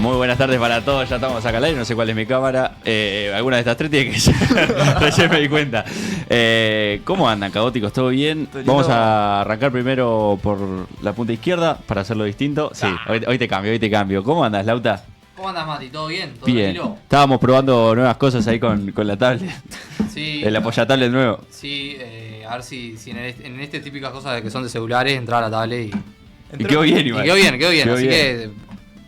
Muy buenas tardes para todos, ya estamos acá al aire, no sé cuál es mi cámara. Alguna de estas tres tiene que ser. Recién me di cuenta. ¿Cómo andan, caóticos? ¿Todo bien? Vamos a arrancar primero por la punta izquierda para hacerlo distinto. Sí, hoy te cambio. ¿Cómo andas, Lauta? ¿Cómo andas, Mati? ¿Todo bien? ¿Todo bien. tranquilo? Estábamos probando nuevas cosas ahí con la tablet. Sí. El apoyatablet nuevo. Sí, a ver si en este típicas cosas que son de celulares, entrar a la tablet y quedó bien, igual. Quedó bien. Así que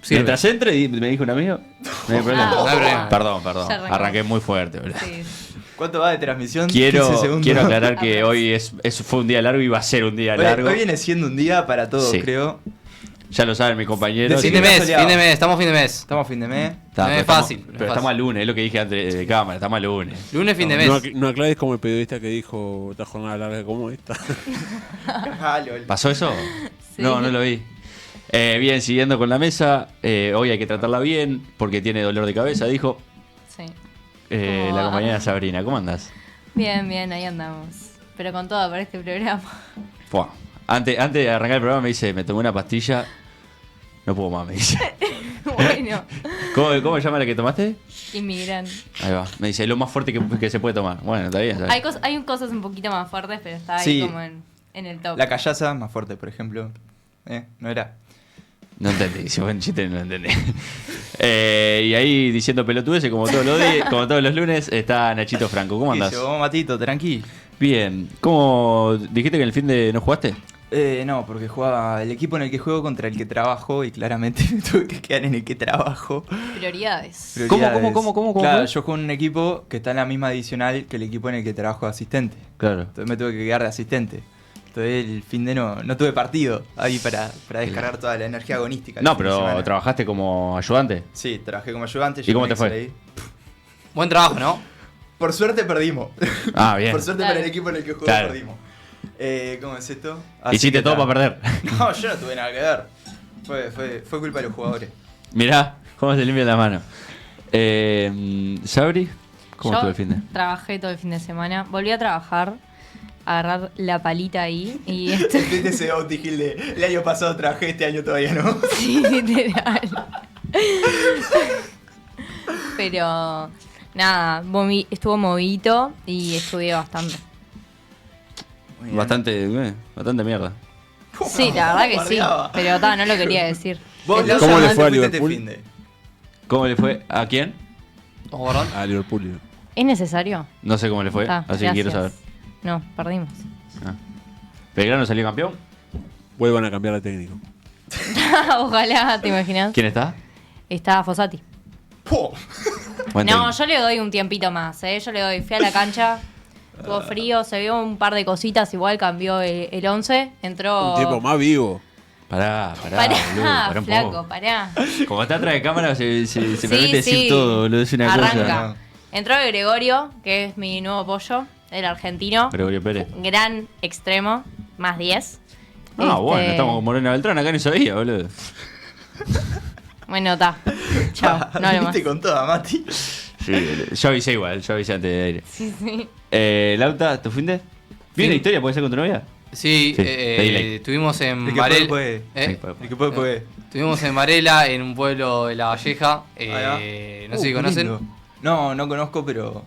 sirve. Mientras entre, y me dijo un amigo, no hay problema. No hay problema. Perdón. Arranqué muy fuerte, boludo. Sí. ¿Cuánto va de transmisión? Quiero 15 segundos. aclarar que hoy fue un día largo y va a ser un día largo. Hoy viene siendo un día para todos, Sí. creo. Ya lo saben mis compañeros. Fin de mes, estamos fin de mes. Estamos fin de mes. Está, No es pero fácil, Pero no es estamos fácil. al lunes, es lo que dije antes de cámara, estamos al lunes. Lunes, fin de mes. No aclares como el periodista que dijo otra jornada larga como esta. ¿Pasó eso? Sí. No lo vi. Bien, siguiendo con la mesa, hoy hay que tratarla bien porque tiene dolor de cabeza, dijo Sí. la va? compañera Sabrina. ¿Cómo andás? Bien, ahí andamos. Pero con todo para este programa. Buah. Antes de arrancar el programa me dice, me tomé una pastilla, no puedo más, me dice. Bueno, ¿Cómo se llama la que tomaste? inmigran. Ahí va, me dice, lo más fuerte que se puede tomar. Bueno, está bien, ¿sabes? Hay cosas un poquito más fuertes, pero está ahí Sí. como en el top. La callaza, más fuerte, por ejemplo. ¿No era? No entendí, si fue un chiste no lo entendí. Y ahí diciendo pelotudeces como todos los lunes, está Nachito Franco. ¿Cómo andás? ¿Qué hizo, Matito? Tranqui. Bien. ¿Cómo dijiste que en el fin de no jugaste? No, porque jugaba el equipo en el que juego contra el que trabajo y claramente me tuve que quedar en el que trabajo. Prioridades. Prioridades. ¿Cómo Claro, fue? yo juego en un equipo que está en la misma adicional que el equipo en el que trabajo de asistente. Claro. Entonces me tuve que quedar de asistente. Entonces el fin de no tuve partido ahí para descargar toda la energía agonística. el No, fin de pero semana. trabajaste como ayudante. Sí, trabajé como ayudante. ¿Y cómo llegué te fue? un Excel ahí. Buen trabajo, ¿no? Por suerte perdimos. Ah, bien. Por suerte Claro. para el equipo en el que juego Claro. perdimos. ¿Cómo es esto? Hiciste que todo ta. para perder. No, yo no tuve nada que ver. Fue culpa de los jugadores. Mirá, cómo se limpia la mano. ¿Sabri? ¿Cómo Yo estuvo el fin de? trabajé todo el fin de semana. Volví a trabajar, a agarrar la palita ahí. Y ¿Viste ese Bauti Gil de el año pasado trabajé, este año todavía no? Sí, literal. Pero nada, estuvo movidito y estudié bastante. Muy bien. Bastante mierda. Sí, la verdad que sí. Bardeaba. Pero no lo quería decir. ¿Vos, Entonces, ¿Cómo le Lauta, fue a fuiste este Liverpool? finde? ¿Cómo le fue? ¿A quién? ¿Vamos, Barón? A Liverpool. ¿Es necesario? No sé cómo le fue, Está, así que quiero saber. gracias. No, perdimos. Ah. ¿Belgrano salió campeón? Vuelvan a cambiar de técnico. Ojalá, ¿te imaginas? ¿Quién está? Está Fossati. ¡Po! Buen No, técnico. yo le doy un tiempito más, ¿eh? Yo le doy. Fui a la cancha, estuvo frío, se vio un par de cositas, igual cambió el 11, entró... Un tiempo más vivo. Pará, Pará, boludo, pará un flaco, poco. pará. Como está atrás de cámara, se Sí, permite decir sí. todo, boludo. Es una Arranca. cosa. Entró Gregorio, que es mi nuevo pollo, el argentino. Gregorio Pérez. Gran extremo, más 10. Ah, bueno, estamos con Morena Beltrán, acá ni sabía, boludo. Bueno, está. Chao, no hablo más. Viniste con toda, Mati. Sí, boludo. Yo avisé igual, yo avisé antes de aire. Sí, sí. Lauta, ¿tu fin de? ¿Viene la historia? ¿Puede ser con tu novia? Sí, Sí, pedile. estuvimos en El que Varela. puede, Sí, ¿Eh? puede. El que puede. Estuvimos en Varela, en un pueblo de La Valleja. Ahí va. No sé si Qué conocen. lindo. No conozco, pero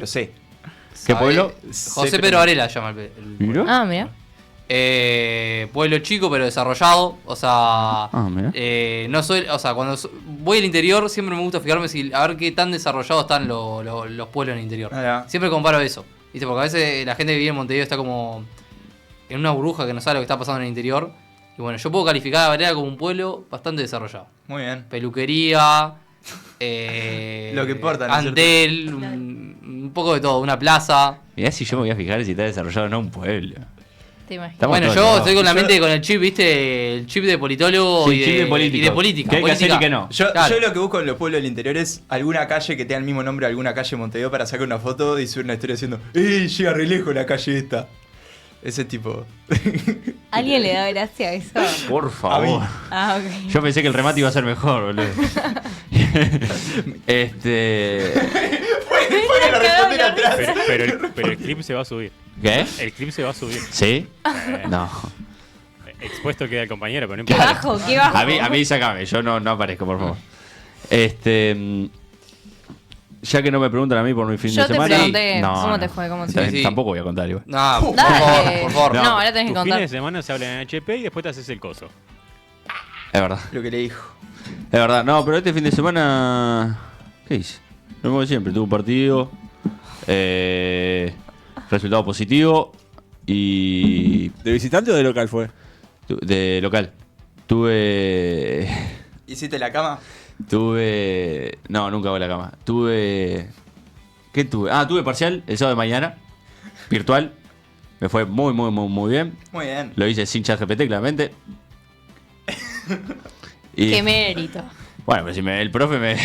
sé. ¿Qué ¿Sabe? pueblo? José Sé, Pedro pero- Varela se llama el ¿Miró? Ah, mira. pueblo chico pero desarrollado, o sea, mira. no soy, o sea, cuando voy al interior siempre me gusta fijarme a ver qué tan desarrollados están los pueblos en el interior. Ah, ya. Siempre comparo eso, ¿viste? Porque a veces la gente que vive en Montevideo está como en una burbuja que no sabe lo que está pasando en el interior. Y bueno, yo puedo calificar a Varela como un pueblo bastante desarrollado. Muy bien. Peluquería, Lo que importa, ¿no es Antel, un poco de todo, una plaza. Mirá si yo me voy a fijar si está desarrollado o no un pueblo. Te imaginas. Estamos Bueno, todos yo locos. estoy con la Yo- mente con el chip, ¿viste? El chip de politólogo Sí, y, chip de político. y de política. ¿Qué hay que hacer y qué no? Yo, Claro. yo lo que busco en los pueblos del interior es alguna calle que tenga el mismo nombre de alguna calle de Montevideo para sacar una foto y subir una historia diciendo llega re lejos la calle esta. Ese tipo. ¿Alguien le da gracia a eso? Por favor. Ah, ok. Yo pensé que el remate iba a ser mejor, boludo. Pueden responder atrás. Pero el clip se va a subir. ¿Qué? El clip se va a subir. ¿Sí? No. Expuesto queda el compañero, pero no Qué importa. bajo, qué bajo. A mí sácame, yo no aparezco, por favor. Ya que no me preguntan a mí por mi fin Yo de te semana. pregunté, ¿cómo te fue? ¿Cómo te Está fue? bien, Sí. Tampoco voy a contar igual. No, por Dale. favor, por favor. No, ahora tenés que Tus fines de contar. semana se hablan en HP y después te haces el coso. Es verdad. Lo que le dijo. Es verdad. No, pero este fin de semana. ¿Qué hice? Lo mismo de siempre. Tuve un partido. Resultado positivo. Y. ¿De visitante o de local fue? De local. Tuve. ¿Hiciste la cama? No, nunca hago la cama. ¿Qué tuve? Tuve parcial el sábado de mañana. Virtual. Me fue muy, muy, muy, muy bien. Muy bien. Lo hice sin ChatGPT, claramente. Qué mérito. Bueno, pues si el profe me.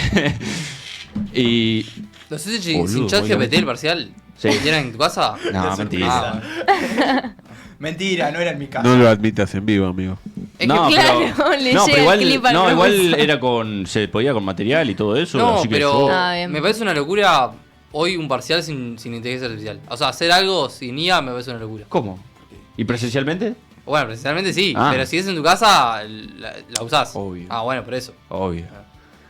y. ¿Lo hiciste Boludo, sin chat boludo. GPT el parcial? Sí. ¿Y era en tu casa? No, Qué mentira. sorpresa. Mentira, no era en mi casa. No lo admitas en vivo, amigo. Es No, que, Claro, pero, le no, llega pero igual, el clip al no, igual profesor. era se podía con material y todo eso. no, así que pero yo- bien. me parece una locura hoy un parcial sin inteligencia artificial. O sea, hacer algo sin IA me parece una locura. ¿Cómo? ¿Y presencialmente? Bueno, precisamente sí, Ah. pero si es en tu casa, la usás. Obvio. Bueno, por eso. Obvio.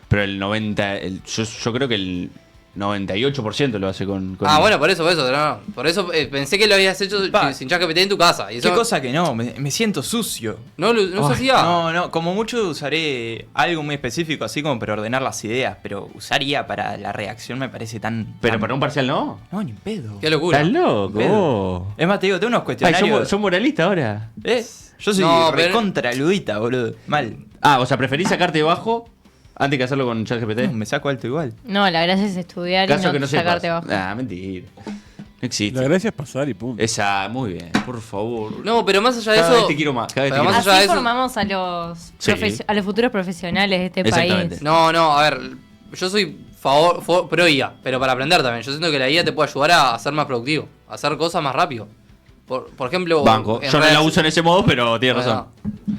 Pero el 90, yo creo que el 98% lo hace con Bueno, por eso, no. Por eso pensé que lo habías hecho Pa. sin ChatGPT en tu casa. Y eso Qué cosa que no, me siento sucio. no se hacía. No, como mucho usaré algo muy específico, así como para ordenar las ideas, pero usaría para la redacción me parece tan... Pero tan- para un parcial no. No, ni en pedo. Qué locura. ¿Estás loco? Pedo. Es más, te digo, tengo unos Ay, cuestionarios... ¿sos moralista ahora? Yo soy No, pero- recontra ludita, boludo. Mal. O sea, ¿preferís sacarte de bajo antes que hacerlo con ChatGPT? No, me saco alto igual. No, la gracia es estudiar Caso y que no no sepas. sacarte abajo. Mentira. No existe. La gracia es pasar y punto. Esa, muy bien, por favor. No, pero más allá de Cada eso. vez te quiero más, cada vez te pero quiero más más. allá de Así eso. formamos a los, Sí. a los futuros profesionales de este Exactamente. país. No, a ver. Yo soy pro IA, pero para aprender también. Yo siento que la IA te puede ayudar a ser más productivo, a hacer cosas más rápido. Por ejemplo. Banco. en Yo no la redes- uso en ese modo, pero tienes razón.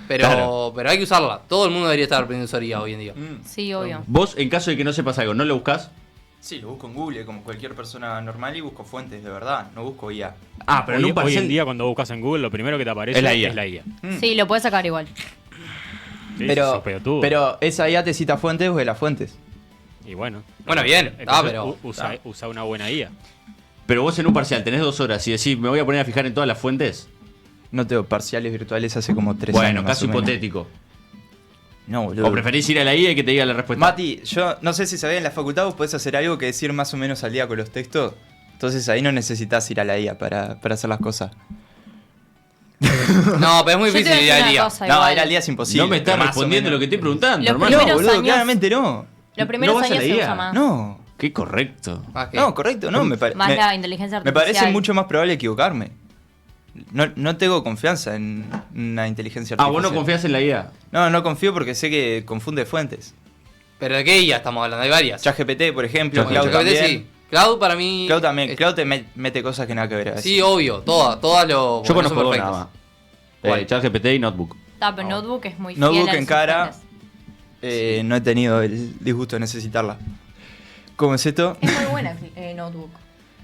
Pero, Claro. pero hay que usarla. Todo el mundo debería estar aprendiendo a usar IA hoy en día. Sí, obvio. Vos, en caso de que no sepas algo, ¿no lo buscas? Sí, lo busco en Google como cualquier persona normal y busco fuentes de verdad, no busco IA. Pero Hoy en día cuando buscas en Google lo primero que te aparece Es la IA. es la IA. Sí, lo puedes sacar igual. Sí, Pero, sos pelotudo. pero esa IA te cita fuentes o de las fuentes. Y bueno. Bueno, bien. Entonces, Pero. usa una buena IA. Pero vos en un parcial tenés 2 horas y decís, me voy a poner a fijar en todas las fuentes. No tengo parciales virtuales hace como 3 Bueno, años. más caso o menos. hipotético. No, boludo. ¿O preferís ir a la IA y que te diga la respuesta? Mati, yo no sé si sabés, en la facultad vos podés hacer algo que decir más o menos al día con los textos. Entonces ahí no necesitas ir a la IA para hacer las cosas. No, pero es muy Yo te difícil voy ir a al decir una día. cosa No, igual. ir al día es imposible. no me estás pero más o respondiendo menos. lo que estoy preguntando, Los hermano. No, primeros boludo, años- claramente no. Los primeros ¿No vas a años la se IA? usa más. No. Qué correcto. ¿Qué? No, correcto, no. Me, Más la inteligencia me artificial. parece mucho más probable equivocarme. No tengo confianza en una inteligencia artificial. Vos no confías en la IA. No confío porque sé que confunde fuentes. ¿Pero de qué IA estamos hablando? Hay varias. ChatGPT, por ejemplo, ChatGPT Cloud ChatGPT también. sí. Cloud para mí. Cloud también. es- Cloud te mete cosas que nada que ver. a veces. Sí, obvio. Todas lo. Yo bueno, conozco son dos perfectas. nada más. ¿Cuál? ChatGPT y Notebook. Pero Notebook es muy Notebook fiel a en sus cara. fuentes. No he tenido el disgusto de necesitarla. ¿Cómo es esto? Es muy buena Notebook.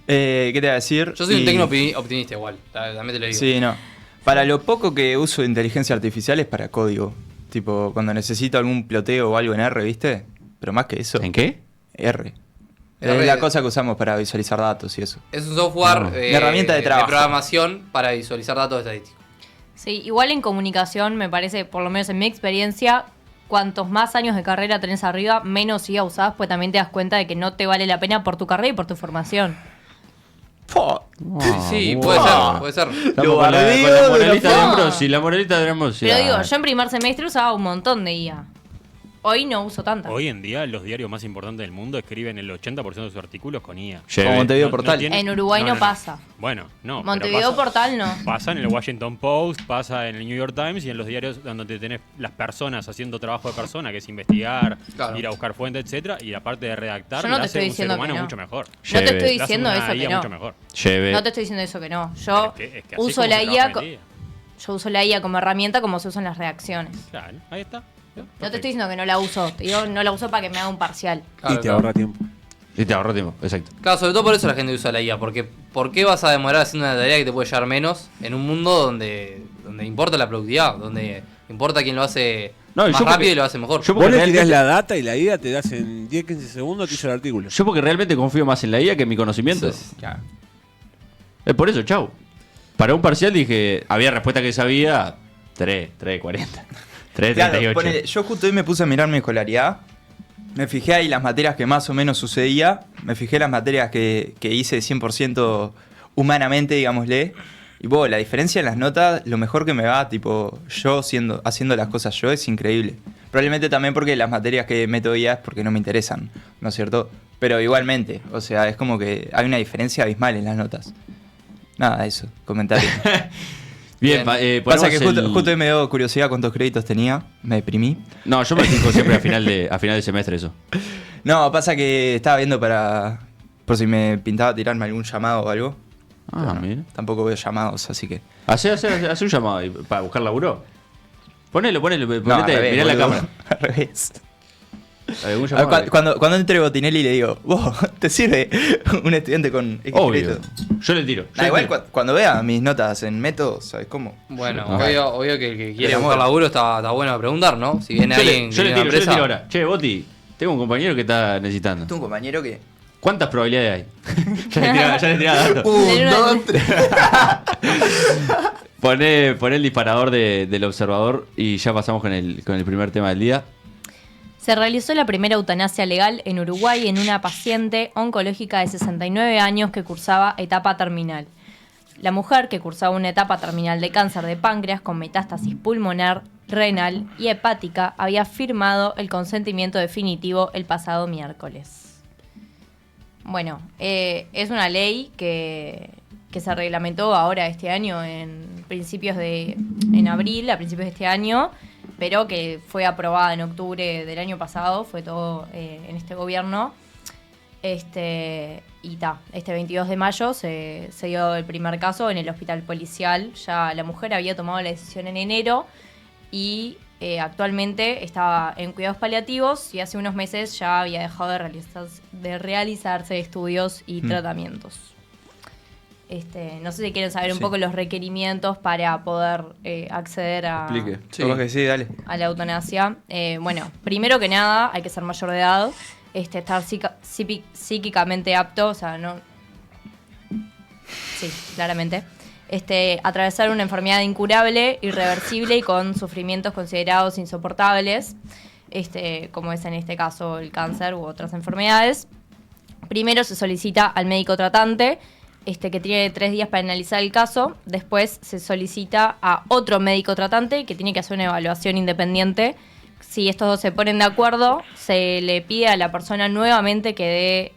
¿Qué te voy a decir? Yo soy un Y- tecno optimista igual. También te lo digo. Sí, no. Para lo poco que uso de inteligencia artificial es para código. Tipo, cuando necesito algún ploteo o algo en R, ¿viste? Pero más que eso. ¿En qué? R. R. Es la cosa que usamos para visualizar datos y eso. Es un software No. Una herramienta de trabajo. programación para visualizar datos estadísticos. Sí, igual en comunicación me parece, por lo menos en mi experiencia, cuantos más años de carrera tenés arriba, menos IA usás, pues también te das cuenta de que no te vale la pena por tu carrera y por tu formación. Sí, wow. puede ser. Estamos Lo con la bardeo moralista de de la- Ambrosi, la moralista de Ambrosi. Pero digo, yo en primer semestre usaba un montón de IA. Hoy no uso tanta. Hoy en día los diarios más importantes del mundo escriben el 80% de sus artículos con IA. Como Montevideo Portal. En Uruguay no pasa. Bueno, no. pero Montevideo pasa- Portal no. Pasa en el Washington Post, pasa en el New York Times y en los diarios donde tenés las personas haciendo trabajo de persona, que es investigar, Claro. ir a buscar fuentes, etcétera, y la parte de redactar Yo no la te hace estoy un ser diciendo que humano no. mucho mejor. No te Lleve. estoy La hace diciendo una eso que IA no. mucho mejor. Lleve. No te estoy diciendo eso que no. Yo Pero es que así uso como la se IA, trabaja el día. yo uso la IA como herramienta como se usan las redacciones. Claro, ahí está. No te estoy diciendo que no la uso, te digo no la uso para que me haga un parcial. Claro, y te claro. ahorra tiempo. Y te ahorró tiempo, exacto. Claro, sobre todo por eso la gente usa la IA, porque ¿por qué vas a demorar haciendo una tarea que te puede llevar menos en un mundo donde importa la productividad, donde Importa quién lo hace No, y más yo porque- rápido y lo hace mejor. yo Vos le tirás realmente- la data y la IA te das en 10-15 segundos, te hizo el artículo. Yo porque realmente confío más en la IA que en mi conocimiento. Claro. Es por eso, chau. Para un parcial dije, había respuesta que sabía, 3:40. 3:38. Claro, ponele, yo justo hoy me puse a mirar mi escolaridad. Me fijé ahí las materias que más o menos sucedía. Me fijé las materias que hice 100% humanamente, digámosle. Y la diferencia en las notas, lo mejor que me va, tipo, yo haciendo las cosas yo, es increíble. Probablemente también porque las materias que meto ya es porque no me interesan, ¿no es cierto? Pero igualmente, o sea, es como que hay una diferencia abismal en las notas. Nada, eso, comentario. Bien, Bien. Pasa ponemos que justo, el- justo hoy me dio curiosidad cuántos créditos tenía, me deprimí. No, yo me fijo siempre a final de semestre eso. No, pasa que estaba viendo por si me pintaba tirarme algún llamado o algo. Pero Ah, no, mira. tampoco veo llamados, así que... Hacé un llamado ahí para buscar laburo. Ponelo, No, al ponete, revés, mirá la boludo, cámara. al revés. ¿Algún A ver, llamado? cuando entre Botinelli le digo, vos, ¿te sirve un estudiante con X Obvio. créditos? Yo le tiro. Nah, igual cuando vea mis notas en método, ¿sabes cómo? Bueno, Ajá. obvio que el que quiere Pero buscar bueno. laburo está bueno a preguntar, ¿no? Si viene alguien Yo le que tiene tiro una empresa. ahora. Che, Boti, tengo un compañero que está necesitando. Tengo un compañero que... ¿Cuántas probabilidades hay? ya le tiraba datos. Tener una- Poné el disparador del observador y ya pasamos con el primer tema del día. Se realizó la primera eutanasia legal en Uruguay en una paciente oncológica de 69 años que cursaba etapa terminal. La mujer, que cursaba una etapa terminal de cáncer de páncreas con metástasis pulmonar, renal y hepática, había firmado el consentimiento definitivo el pasado miércoles. Bueno, es una ley que se reglamentó ahora este año, en abril, a principios de este año, pero que fue aprobada en octubre del año pasado, fue todo en este gobierno. Este 22 de mayo se dio el primer caso en el hospital policial. Ya la mujer había tomado la decisión en enero y actualmente estaba en cuidados paliativos y hace unos meses ya había dejado de realizarse estudios y tratamientos. No sé si quieren saber un Sí. poco los requerimientos para poder acceder Explique. Sí. Capaz que sí, dale. a la eutanasia. Bueno, primero que nada hay que ser mayor de edad, estar psíquicamente apto, o sea, no... Sí, claramente. Atravesar una enfermedad incurable, irreversible y con sufrimientos considerados insoportables, como es en este caso el cáncer u otras enfermedades. Primero se solicita al médico tratante, que tiene 3 días para analizar el caso. Después se solicita a otro médico tratante que tiene que hacer una evaluación independiente. Si estos dos se ponen de acuerdo, se le pide a la persona nuevamente que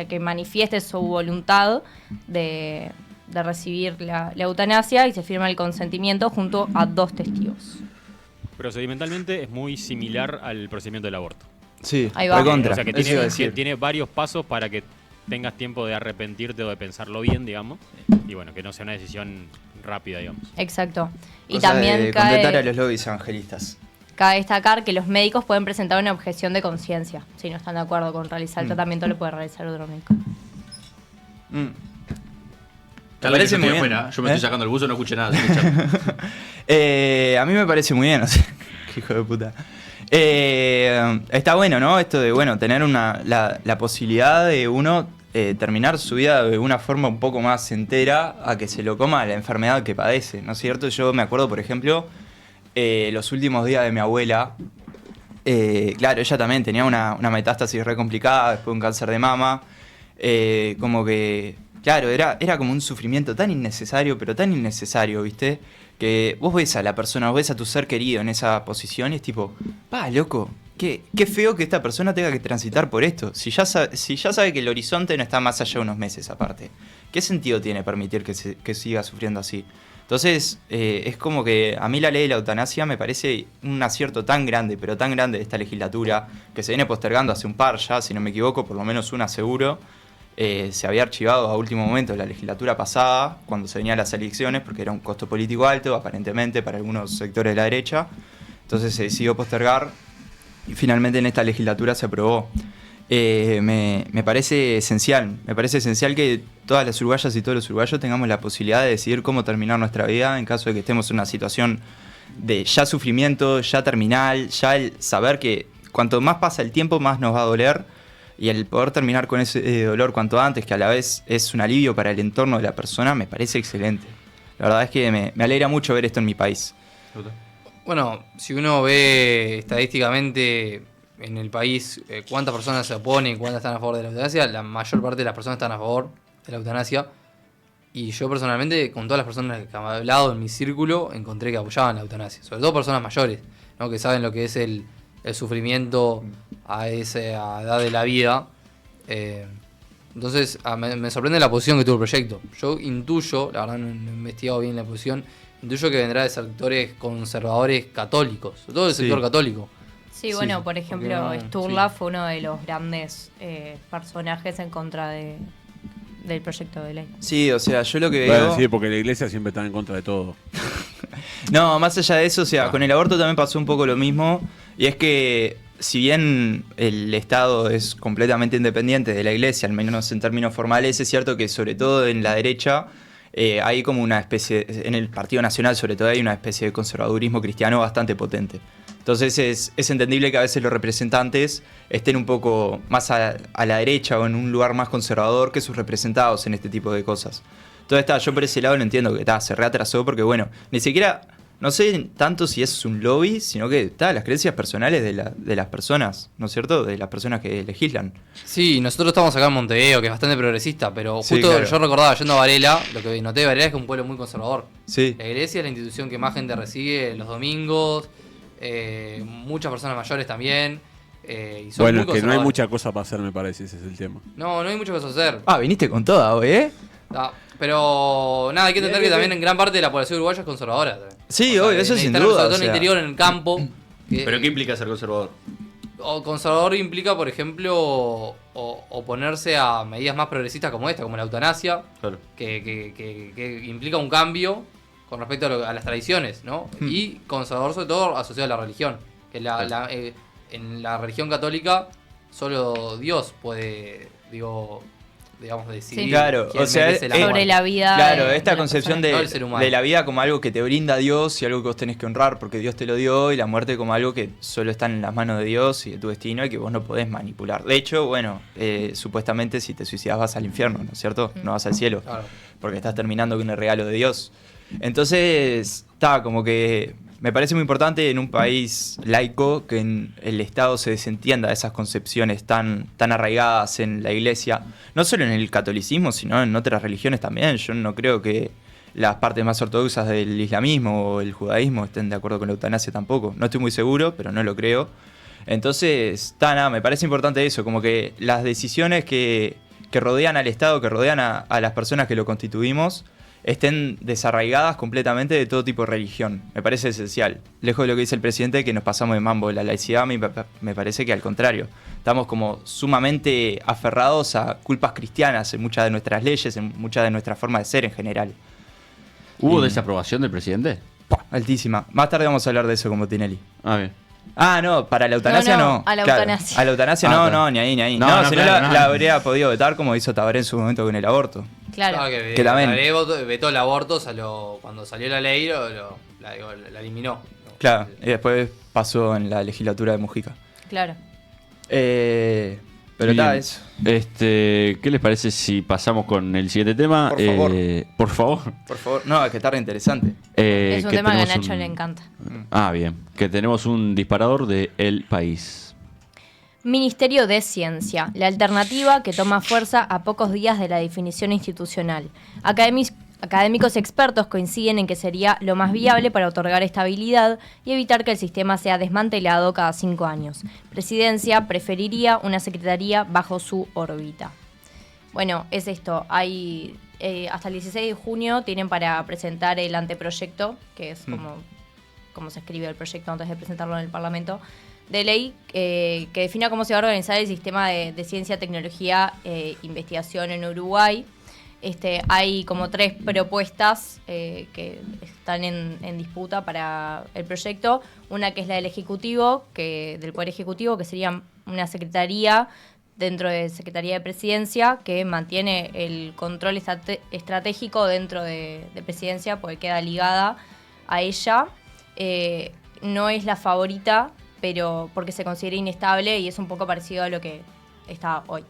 que manifieste su voluntad de recibir la eutanasia y se firma el consentimiento junto a 2 testigos. Procedimentalmente es muy similar al procedimiento del aborto. Sí, Ahí va. recontra. O sea que Eso iba a decir. tiene varios pasos para que tengas tiempo de arrepentirte o de pensarlo bien, digamos. Y bueno, que no sea una decisión rápida, digamos. Exacto. Y Cosa también de completar a cabe los lobbies evangelistas. destacar que los médicos pueden presentar una objeción de conciencia. Si no están de acuerdo con realizar el tratamiento, lo puede realizar otro médico. Me Dale, parece que muy yo estoy bien. afuera, yo me estoy sacando el buzo, no escuché nada. estoy escuchando. A mí me parece muy bien, o sea, qué hijo de puta. Está bueno, ¿no? Esto de, tener la posibilidad de uno terminar su vida de una forma un poco más entera a que se lo coma la enfermedad que padece, ¿no es cierto? Yo me acuerdo, por ejemplo, los últimos días de mi abuela. Claro, ella también tenía una metástasis re complicada, después un cáncer de mama. Como que, claro, era como un sufrimiento tan innecesario, pero tan innecesario, ¿viste? Que vos ves a la persona, vos ves a tu ser querido en esa posición y es tipo, loco, qué feo que esta persona tenga que transitar por esto. Si ya sabe que el horizonte no está más allá de unos meses aparte. ¿Qué sentido tiene permitir que siga sufriendo así? Entonces, es como que a mí la ley de la eutanasia me parece un acierto tan grande, pero tan grande de esta legislatura, que se viene postergando hace un par ya, si no me equivoco, por lo menos una seguro. Se había archivado a último momento la legislatura pasada, cuando se venían las elecciones, porque era un costo político alto, aparentemente, para algunos sectores de la derecha. Entonces se decidió postergar y finalmente en esta legislatura se aprobó. Me parece esencial que todas las uruguayas y todos los uruguayos tengamos la posibilidad de decidir cómo terminar nuestra vida en caso de que estemos en una situación de ya sufrimiento, ya terminal, ya el saber que cuanto más pasa el tiempo, más nos va a doler. Y el poder terminar con ese dolor cuanto antes, que a la vez es un alivio para el entorno de la persona, me parece excelente. La verdad es que me alegra mucho ver esto en mi país. Bueno, si uno ve estadísticamente en el país cuántas personas se oponen, cuántas están a favor de la eutanasia, la mayor parte de las personas están a favor de la eutanasia. Y yo personalmente, con todas las personas que he hablado en mi círculo, encontré que apoyaban la eutanasia. Sobre todo personas mayores, ¿no? Que saben lo que es el sufrimiento a esa edad de la vida. Entonces me sorprende la posición que tuvo el proyecto. Yo intuyo, la verdad no he investigado bien la posición, intuyo que vendrá de sectores conservadores católicos, sobre todo del sector católico. Sí, bueno, sí, por ejemplo, Sturla fue uno de los grandes personajes en contra del proyecto de ley. Sí, o sea, yo lo que Bueno, veo... sí, porque la iglesia siempre está en contra de todo. No, más allá de eso, o sea, con el aborto también pasó un poco lo mismo. Y es que, si bien el Estado es completamente independiente de la iglesia, al menos en términos formales, es cierto que sobre todo en la derecha hay como una especie, en el Partido Nacional sobre todo hay una especie de conservadurismo cristiano bastante potente. Entonces es entendible que a veces los representantes estén un poco más a la derecha o en un lugar más conservador que sus representados en este tipo de cosas. Entonces yo por ese lado lo entiendo, que se reatrasó porque bueno, ni siquiera, no sé tanto si es un lobby, sino que las creencias personales de las personas, ¿no es cierto? De las personas que legislan. Sí, nosotros estamos acá en Montevideo, que es bastante progresista, pero Sí, justo claro. yo recordaba yendo a Varela, lo que noté de Varela es que es un pueblo muy conservador. Sí. La iglesia es la institución que más gente recibe los domingos, muchas personas mayores también. Y son Bueno, muy es que no hay conservadores. mucha cosa para hacer, me parece, ese es el tema. No hay mucho que hacer. Viniste con toda hoy, ¿eh? Pero nada, hay que entender que también en gran parte de la población uruguaya es conservadora. Sí, obvio, eso sin duda, Sobre todo o en el sea. interior, en el campo. ¿Pero qué implica ser conservador? O conservador implica, por ejemplo, oponerse a medidas más progresistas como esta, como la eutanasia, Claro. que implica un cambio con respecto a las tradiciones, ¿no? Y conservador sobre todo asociado a la religión. Que en la religión católica solo Dios puede, digamos, decidir. Sí. Claro, quién o sea, merece la Sobre muerte. la vida. Claro, de esta la concepción persona. no del ser humano. de la vida como algo que te brinda Dios y algo que vos tenés que honrar porque Dios te lo dio, y la muerte como algo que solo está en las manos de Dios y de tu destino y que vos no podés manipular. De hecho, bueno, supuestamente si te suicidas vas al infierno, ¿no es cierto? No vas al cielo, Claro. porque estás terminando con el regalo de Dios. Entonces, como que me parece muy importante en un país laico que el Estado se desentienda de esas concepciones tan arraigadas en la iglesia, no solo en el catolicismo, sino en otras religiones también. Yo no creo que las partes más ortodoxas del islamismo o el judaísmo estén de acuerdo con la eutanasia tampoco. No estoy muy seguro, pero no lo creo. Entonces, me parece importante eso, como que las decisiones que rodean al Estado, que rodean a las personas que lo constituimos, estén desarraigadas completamente de todo tipo de religión. Me parece esencial. Lejos de lo que dice el presidente, que nos pasamos de mambo de la laicidad, a mí me parece que al contrario. Estamos como sumamente aferrados a culpas cristianas en muchas de nuestras leyes, en muchas de nuestras formas de ser en general. ¿Hubo desaprobación del presidente? Altísima. Más tarde vamos a hablar de eso con Botinelli. Bien. No, para la eutanasia no. a la Claro, eutanasia. A la eutanasia no, ni ahí. No, Si no, claro, no. la habría podido vetar como hizo Tabaré en su momento con el aborto. Claro. Que también. Vetó el aborto, cuando salió la ley la eliminó. Claro, y después pasó en la legislatura de Mujica. Claro. Pero Bien. eso. ¿Qué les parece si pasamos con el siguiente tema? Por favor. Por favor. Por favor, no, es que está re interesante. Es un tema que a tenemos Nacho le encanta. Bien. Que tenemos un disparador de El País. Ministerio de Ciencia, la alternativa que toma fuerza a pocos días de la definición institucional. Académicos expertos coinciden en que sería lo más viable para otorgar estabilidad y evitar que el sistema sea desmantelado cada 5 años. Presidencia preferiría una secretaría bajo su órbita. Bueno, es esto. Hay hasta el 16 de junio tienen para presentar el anteproyecto, que es como se escribe el proyecto antes de presentarlo en el Parlamento, de ley que defina cómo se va a organizar el sistema de ciencia, tecnología e investigación en Uruguay. Hay como 3 propuestas que están en disputa para el proyecto. Una que es la del Ejecutivo, del Poder Ejecutivo, que sería una secretaría dentro de Secretaría de Presidencia que mantiene el control estratégico dentro de Presidencia, porque queda ligada a ella. no es la favorita, pero porque se considera inestable y es un poco parecido a lo que está hoy.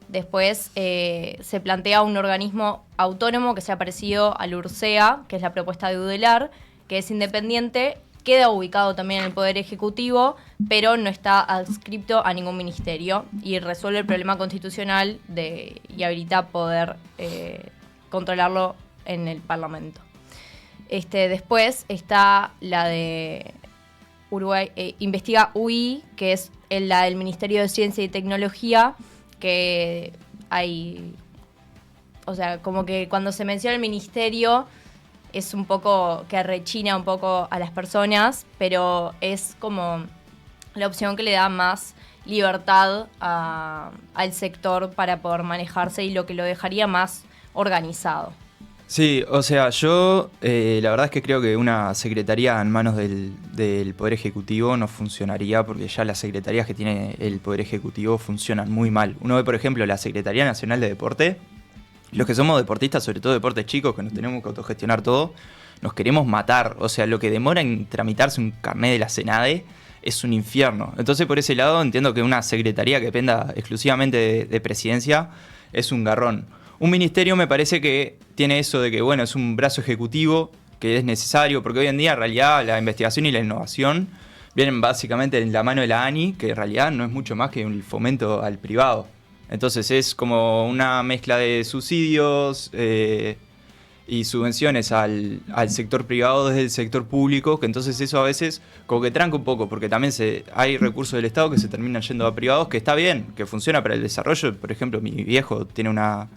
Después se plantea un organismo autónomo que sea parecido al URSEA, que es la propuesta de Udelaar, que es independiente, queda ubicado también en el Poder Ejecutivo, pero no está adscripto a ningún ministerio y resuelve el problema constitucional y habilita poder controlarlo en el Parlamento. Después está la de Uruguay, investiga UI, que es la del Ministerio de Ciencia y Tecnología, que hay, o sea, como que cuando se menciona el ministerio es un poco que rechina un poco a las personas, pero es como la opción que le da más libertad al sector para poder manejarse y lo que lo dejaría más organizado. Sí, o sea, yo la verdad es que creo que una secretaría en manos del Poder Ejecutivo no funcionaría porque ya las secretarías que tiene el Poder Ejecutivo funcionan muy mal. Uno ve, por ejemplo, la Secretaría Nacional de Deporte. Los que somos deportistas, sobre todo deportes chicos, que nos tenemos que autogestionar todo, nos queremos matar. O sea, lo que demora en tramitarse un carnet de la Senade es un infierno. Entonces, por ese lado, entiendo que una secretaría que dependa exclusivamente de presidencia es un garrón. Un ministerio me parece que tiene eso de que, bueno, es un brazo ejecutivo que es necesario, porque hoy en día, en realidad, la investigación y la innovación vienen básicamente en la mano de la ANI, que en realidad no es mucho más que un fomento al privado. Entonces es como una mezcla de subsidios y subvenciones al sector privado desde el sector público, que entonces eso a veces como que tranca un poco, porque también hay recursos del Estado que se terminan yendo a privados, que está bien, que funciona para el desarrollo. Por ejemplo, mi viejo tiene una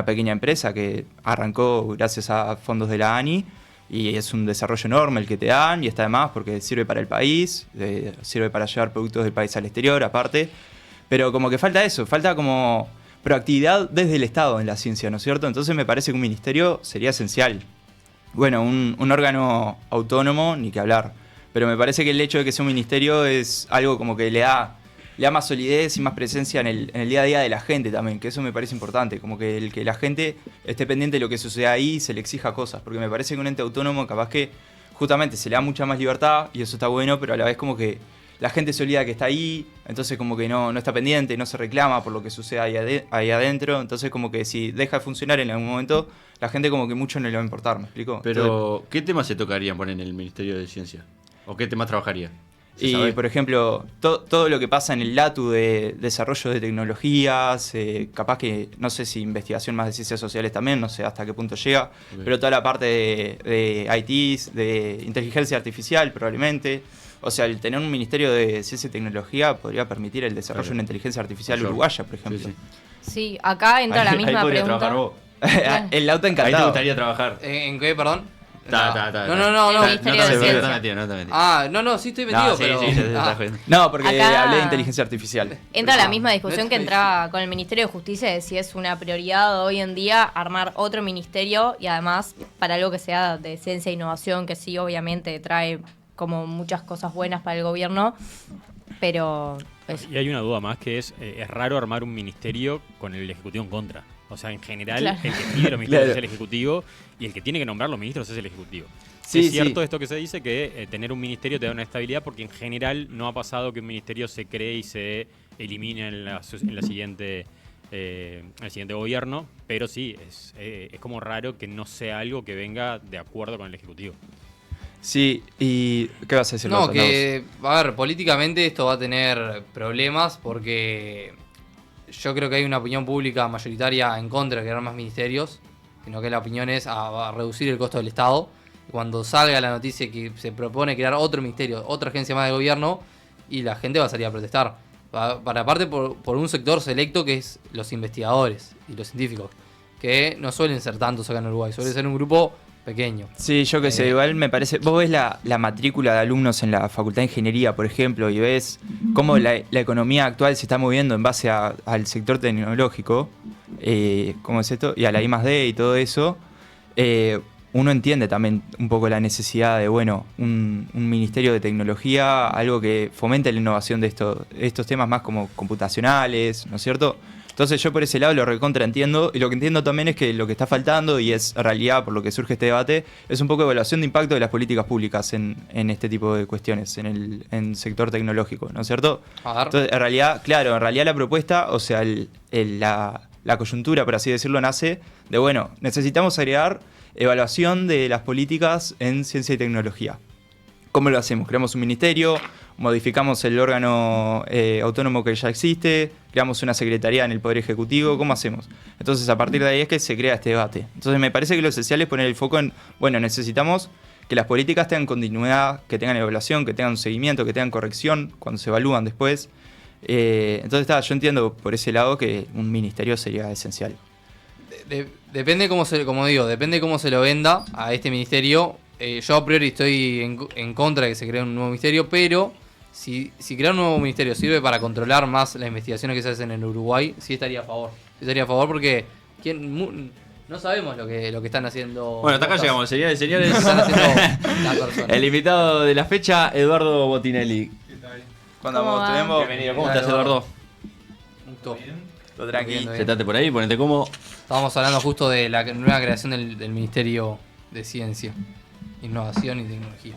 pequeña empresa que arrancó gracias a fondos de la ANI y es un desarrollo enorme el que te dan y está de más porque sirve para el país, sirve para llevar productos del país al exterior aparte. Pero como que falta eso, falta como proactividad desde el Estado en la ciencia, ¿no es cierto? Entonces me parece que un ministerio sería esencial. Bueno, un órgano autónomo, ni que hablar. Pero me parece que el hecho de que sea un ministerio es algo como que le da más solidez y más presencia en el día a día de la gente también, que eso me parece importante. Como que que la gente esté pendiente de lo que sucede ahí y se le exija cosas. Porque me parece que un ente autónomo capaz que justamente se le da mucha más libertad y eso está bueno, pero a la vez como que la gente se olvida que está ahí, entonces como que no está pendiente, no se reclama por lo que sucede ahí adentro, entonces como que si deja de funcionar en algún momento, la gente como que mucho no le va a importar, ¿me explico? Pero, Entonces, ¿qué temas se tocarían poner en el Ministerio de Ciencia? ¿O qué temas trabajaría? y ¿Se sabe? por ejemplo, todo lo que pasa en el LATU de desarrollo de tecnologías, capaz que, no sé si investigación más de ciencias sociales también, no sé hasta qué punto llega, Okay. pero toda la parte de ITs, de inteligencia artificial probablemente. O sea, el tener un ministerio de ciencia y tecnología podría permitir el desarrollo Claro. de una inteligencia artificial Mayor. uruguaya, por ejemplo. Sí, sí. Sí, acá entra la Ahí misma podría pregunta. trabajar vos. El auto Ahí te encantado. gustaría trabajar. ¿En qué, perdón? No. No, Ministerio de No te Ciencia. metido, no te metido. no, sí estoy metido, No, sí, pero... sí, se está Ah, jodiendo. No, porque Acá- hablé de inteligencia artificial. Entra la Ah, misma discusión que entraba con el Ministerio de Justicia de si es una prioridad hoy en día armar otro ministerio y además para algo que sea de ciencia e innovación, que sí obviamente trae como muchas cosas buenas para el gobierno, pero Y hay una duda más que es raro armar un ministerio con el Ejecutivo en contra. O sea, en general, Claro. el que pide los ministerios Claro. es el Ejecutivo y el que tiene que nombrar los ministros es el Ejecutivo. Sí, es cierto sí. esto que se dice que tener un ministerio te da una estabilidad porque en general no ha pasado que un ministerio se cree y se elimine en la siguiente el siguiente gobierno, pero sí, es como raro que no sea algo que venga de acuerdo con el Ejecutivo. Sí, ¿y qué vas a decir? No, Loto? que, a ver, políticamente esto va a tener problemas porque yo creo que hay una opinión pública mayoritaria en contra de crear más ministerios, sino que la opinión es a reducir el costo del Estado. Y cuando salga la noticia que se propone crear otro ministerio, otra agencia más de gobierno, y la gente va a salir a protestar. Para aparte por un sector selecto que es los investigadores y los científicos, que no suelen ser tantos acá en Uruguay, suele ser un grupo pequeño. Sí, yo qué sé, igual me parece... Vos ves la matrícula de alumnos en la Facultad de Ingeniería, por ejemplo, y ves cómo la economía actual se está moviendo en base al sector tecnológico, ¿cómo es esto? Y a la I+D y todo eso. Uno entiende también un poco la necesidad de, bueno, un ministerio de tecnología, algo que fomente la innovación de estos temas más como computacionales, ¿no es cierto? Entonces yo por ese lado lo recontraentiendo, y lo que entiendo también es que lo que está faltando, y es en realidad por lo que surge este debate, es un poco de evaluación de impacto de las políticas públicas en este tipo de cuestiones, en el sector tecnológico, ¿no es cierto? A ver. Entonces, en realidad la propuesta, o sea, la coyuntura, por así decirlo, nace de, bueno, necesitamos agregar evaluación de las políticas en ciencia y tecnología. ¿Cómo lo hacemos? Creamos un ministerio, modificamos el órgano autónomo que ya existe, creamos una secretaría en el Poder Ejecutivo, ¿cómo hacemos? Entonces, a partir de ahí es que se crea este debate. Entonces, me parece que lo esencial es poner el foco en, bueno, necesitamos que las políticas tengan continuidad, que tengan evaluación, que tengan seguimiento, que tengan corrección cuando se evalúan después. Entonces, yo entiendo por ese lado que un ministerio sería esencial. Depende depende cómo se lo venda a este ministerio. Yo a priori estoy en contra de que se cree un nuevo ministerio, pero si crear un nuevo ministerio sirve para controlar más las investigaciones que se hacen en Uruguay, sí estaría a favor. Sí estaría a favor porque no sabemos lo que están haciendo. Bueno, hasta acá llegamos, señores y señores. Están haciendo las personas. El invitado de la fecha, Eduardo Botinelli. Cuando ¿Cómo va? tenemos... Bienvenido, ¿cómo estás, Eduardo? Un gusto. Todo tranquilo. Bien. Sentate por ahí, ponete cómodo. Estábamos hablando justo de la nueva creación del Ministerio de Ciencia, Innovación y Tecnología.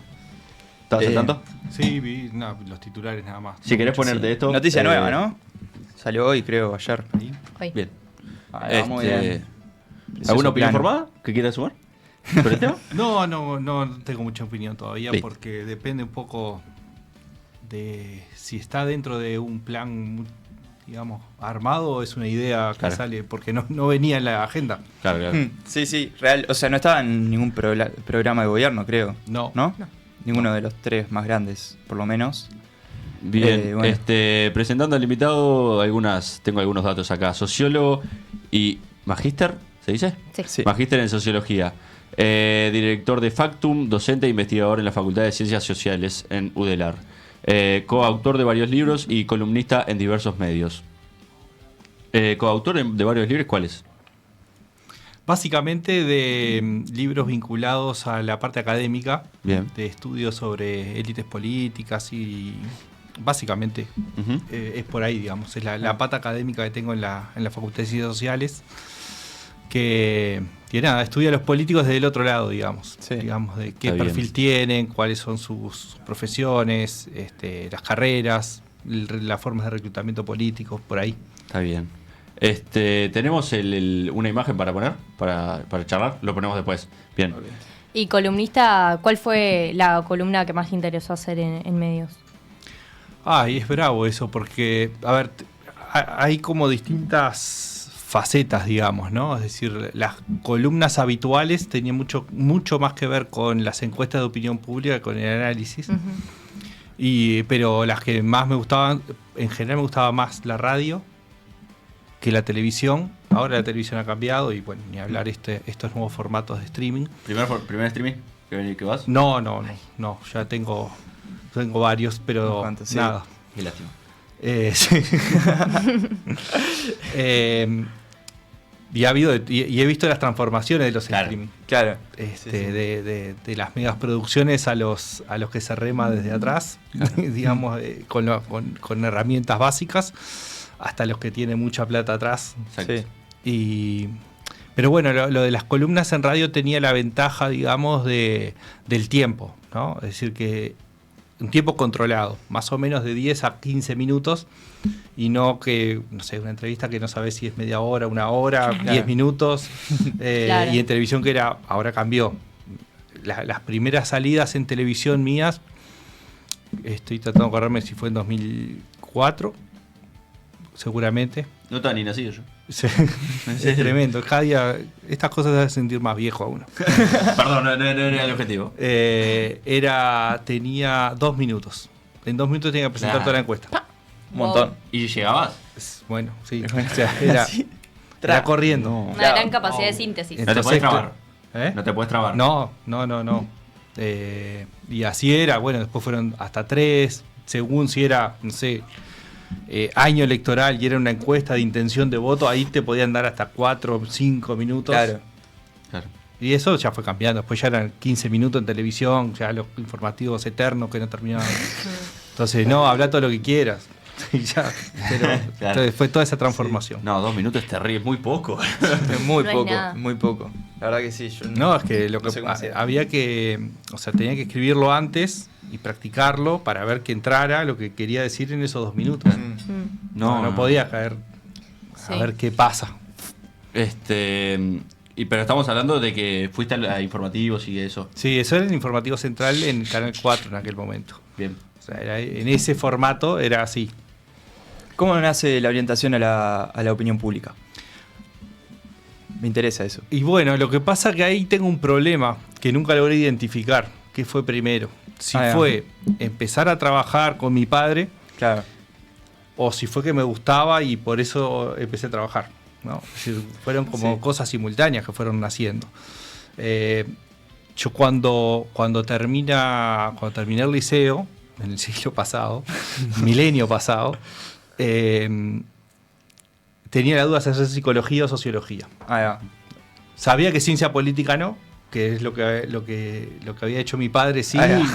¿Estás al tanto? Sí, vi los titulares nada más. Si querés ponerte esto. Noticia nueva, ¿no? Salió hoy, creo, ayer. Hoy. Bien. Ah, muy bien. ¿Alguna opinión plano. formada que quieras sumar sobre el tema? No tengo mucha opinión todavía Listo. porque depende un poco de si está dentro de un plan, digamos, armado o es una idea que Claro. sale porque no venía en la agenda. Claro, claro. Sí, real. O sea, no estaba en ningún programa de gobierno, creo. No. ¿No? Ninguno de los tres más grandes, por lo menos. Bien, Bueno. presentando al invitado, tengo algunos datos acá. Sociólogo y magíster, ¿se dice? Sí. Sí. Magíster en Sociología. Director de Factum, docente e investigador en la Facultad de Ciencias Sociales en UDELAR. Coautor de varios libros y columnista en diversos medios. Coautor de varios libros, ¿cuáles? Básicamente de libros vinculados a la parte académica, Bien. de estudios sobre élites políticas y básicamente Ujú. es por ahí, digamos. Es la pata académica que tengo en la Facultad de Ciencias Sociales, que nada, estudia a los políticos desde el otro lado, digamos. Sí. Digamos, de qué Está bien. perfil tienen, cuáles son sus profesiones, las carreras, las formas de reclutamiento político, por ahí. Está bien. ¿Tenemos una imagen para poner? Para charlar. Lo ponemos después. Bien. Y columnista, ¿cuál fue la columna que más te interesó hacer en medios? Y es bravo eso, porque, a ver, hay como distintas facetas, digamos, ¿no? Es decir, las columnas habituales tenían mucho más que ver con las encuestas de opinión pública, con el análisis. Pero las que más me gustaban, en general me gustaba más la radio que la televisión. Ahora la televisión ha cambiado y bueno, ni hablar estos nuevos formatos de streaming. ¿Primer streaming que vas? No, ya tengo varios, pero ¿Cuántos? Sí. nada. Qué lástima. Sí. Y he visto las transformaciones de los Claro. streaming. Claro. De las megas producciones a los que se rema desde atrás, digamos, con herramientas básicas, hasta los que tienen mucha plata atrás. Exacto. Sí. Pero bueno, lo de las columnas en radio tenía la ventaja, digamos, del tiempo, ¿no? Es decir, que un tiempo controlado, más o menos de 10 a 15 minutos, y no que, no sé, una entrevista que no sabes si es media hora, una hora, 10 minutos, Claro. y en televisión que ahora cambió. Las primeras salidas en televisión mías, estoy tratando de acordarme si fue en 2004, seguramente. No estaba ni nacido yo. Sí, es tremendo. Cada día estas cosas te hacen sentir más viejo a uno. Perdón, no era el objetivo. Tenía 2 minutos. En 2 minutos tenía que presentar Nah. toda la encuesta. Un montón. ¿Y llegabas? Bueno, sí. O sea, era corriendo. Una Claro. gran capacidad de síntesis. No te Entonces, puedes trabar. ¿Eh? No te puedes trabar. No. Y así era. Bueno, después fueron hasta 3. Según si era, no sé, año electoral y era una encuesta de intención de voto, ahí te podían dar hasta 4 o 5 minutos. Claro. Claro. Y eso ya fue cambiando. Después ya eran 15 minutos en televisión, ya los informativos eternos que no terminaban. Entonces, no, habla todo lo que quieras. Y ya, pero Claro. entonces fue toda esa transformación. No, 2 minutos es terrible, es muy poco. Es muy No hay poco, nada. muy poco. La verdad que sí. Yo No, es que lo no que sé cómo hacía. había que, o sea, tenía que escribirlo antes y practicarlo para ver que entrara lo que quería decir en esos 2 minutos. Mm. No podía caer Sí. a ver qué pasa. Pero estamos hablando de que fuiste a informativos y eso. Sí, eso era el informativo central en Canal 4 en aquel momento. Bien. O sea, en ese formato era así. ¿Cómo nace la orientación a la opinión pública? Me interesa eso. Y bueno, lo que pasa que ahí tengo un problema que nunca logré identificar. ¿Qué fue primero? Si Ah, ya. fue empezar a trabajar con mi padre Claro. o si fue que me gustaba y por eso empecé a trabajar, ¿no? Es decir, fueron como Sí. cosas simultáneas que fueron naciendo. Yo cuando terminé el liceo, en el siglo pasado, milenio pasado, tenía la duda si hacer psicología o sociología. Ah, ya. Sabía que ciencia política no, que es lo que había hecho mi padre, sí, Ah, ya.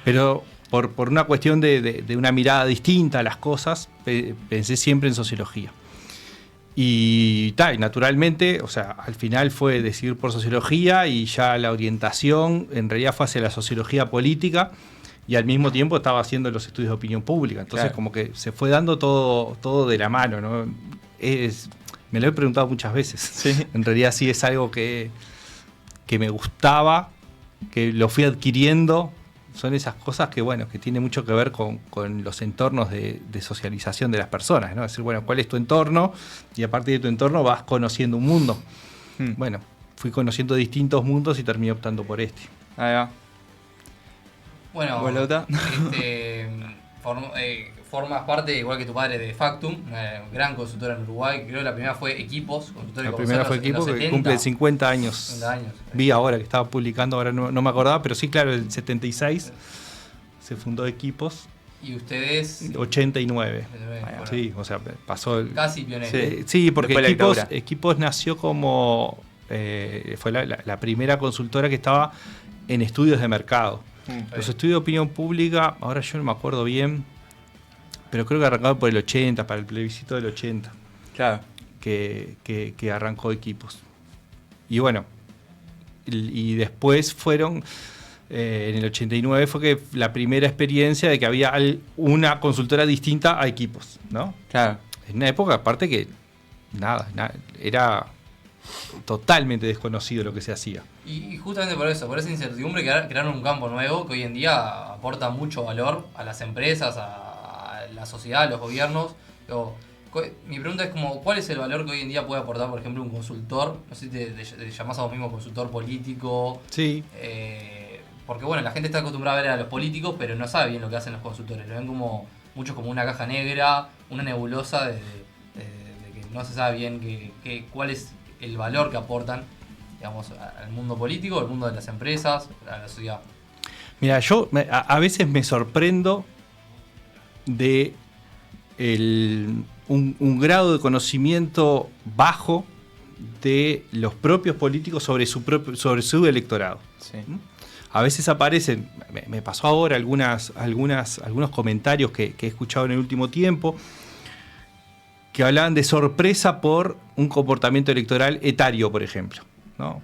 pero por una cuestión de una mirada distinta a las cosas, pensé siempre en sociología. Y naturalmente, o sea, al final fue decidir por sociología y ya la orientación en realidad fue hacia la sociología política y al mismo tiempo estaba haciendo los estudios de opinión pública. Entonces Claro. como que se fue dando todo de la mano, ¿no? Me lo he preguntado muchas veces. Sí. En realidad sí es algo que me gustaba, que lo fui adquiriendo. Son esas cosas que, bueno, que tiene mucho que ver con los entornos de socialización de las personas, ¿no? Es decir, bueno, ¿cuál es tu entorno? Y a partir de tu entorno vas conociendo un mundo. Bueno, fui conociendo distintos mundos y terminé optando por este. Ah, ya. Bueno, ¿Vos, Lauta? formas parte, igual que tu padre, de Factum, una gran consultora en Uruguay. Creo que la primera fue Equipos, consultora La que primera comenzó fue en Equipo, los que 70, cumple 50 años. 50 años. Vi ahora que estaba publicando, ahora no me acordaba, pero sí, claro, el 76 se fundó Equipos, Y ustedes, 89. bueno, Sí, o sea, pasó el... casi pioneros. Sí, porque Después de la dictadura. Equipos nació como... fue la primera consultora que estaba en estudios de mercado. Los estudios de opinión pública, ahora yo no me acuerdo bien, pero creo que arrancaba por el 80, para el plebiscito del 80, Claro. que arrancó Equipos. Y bueno, y después fueron... en el 89 fue que la primera experiencia de que había una consultora distinta a Equipos, ¿no? Claro. En una época, aparte que nada, era totalmente desconocido lo que se hacía. Y justamente por eso, por esa incertidumbre, crearon un campo nuevo que hoy en día aporta mucho valor a las empresas, a la sociedad, a los gobiernos. Mi pregunta es como, ¿cuál es el valor que hoy en día puede aportar, por ejemplo, un consultor? No sé si te llamás a vos mismo consultor político. Sí. Porque bueno, la gente está acostumbrada a ver a los políticos, pero no sabe bien lo que hacen los consultores. Lo ven como muchos como una caja negra, una nebulosa de que no se sabe bien cuál es el valor que aportan, digamos, al mundo político, al mundo de las empresas, a la sociedad. Mira, yo a veces me sorprendo de un grado de conocimiento bajo de los propios políticos sobre su electorado. Sí. A veces aparecen, me pasó ahora algunos comentarios que he escuchado en el último tiempo, que hablaban de sorpresa por un comportamiento electoral etario, por ejemplo, ¿no?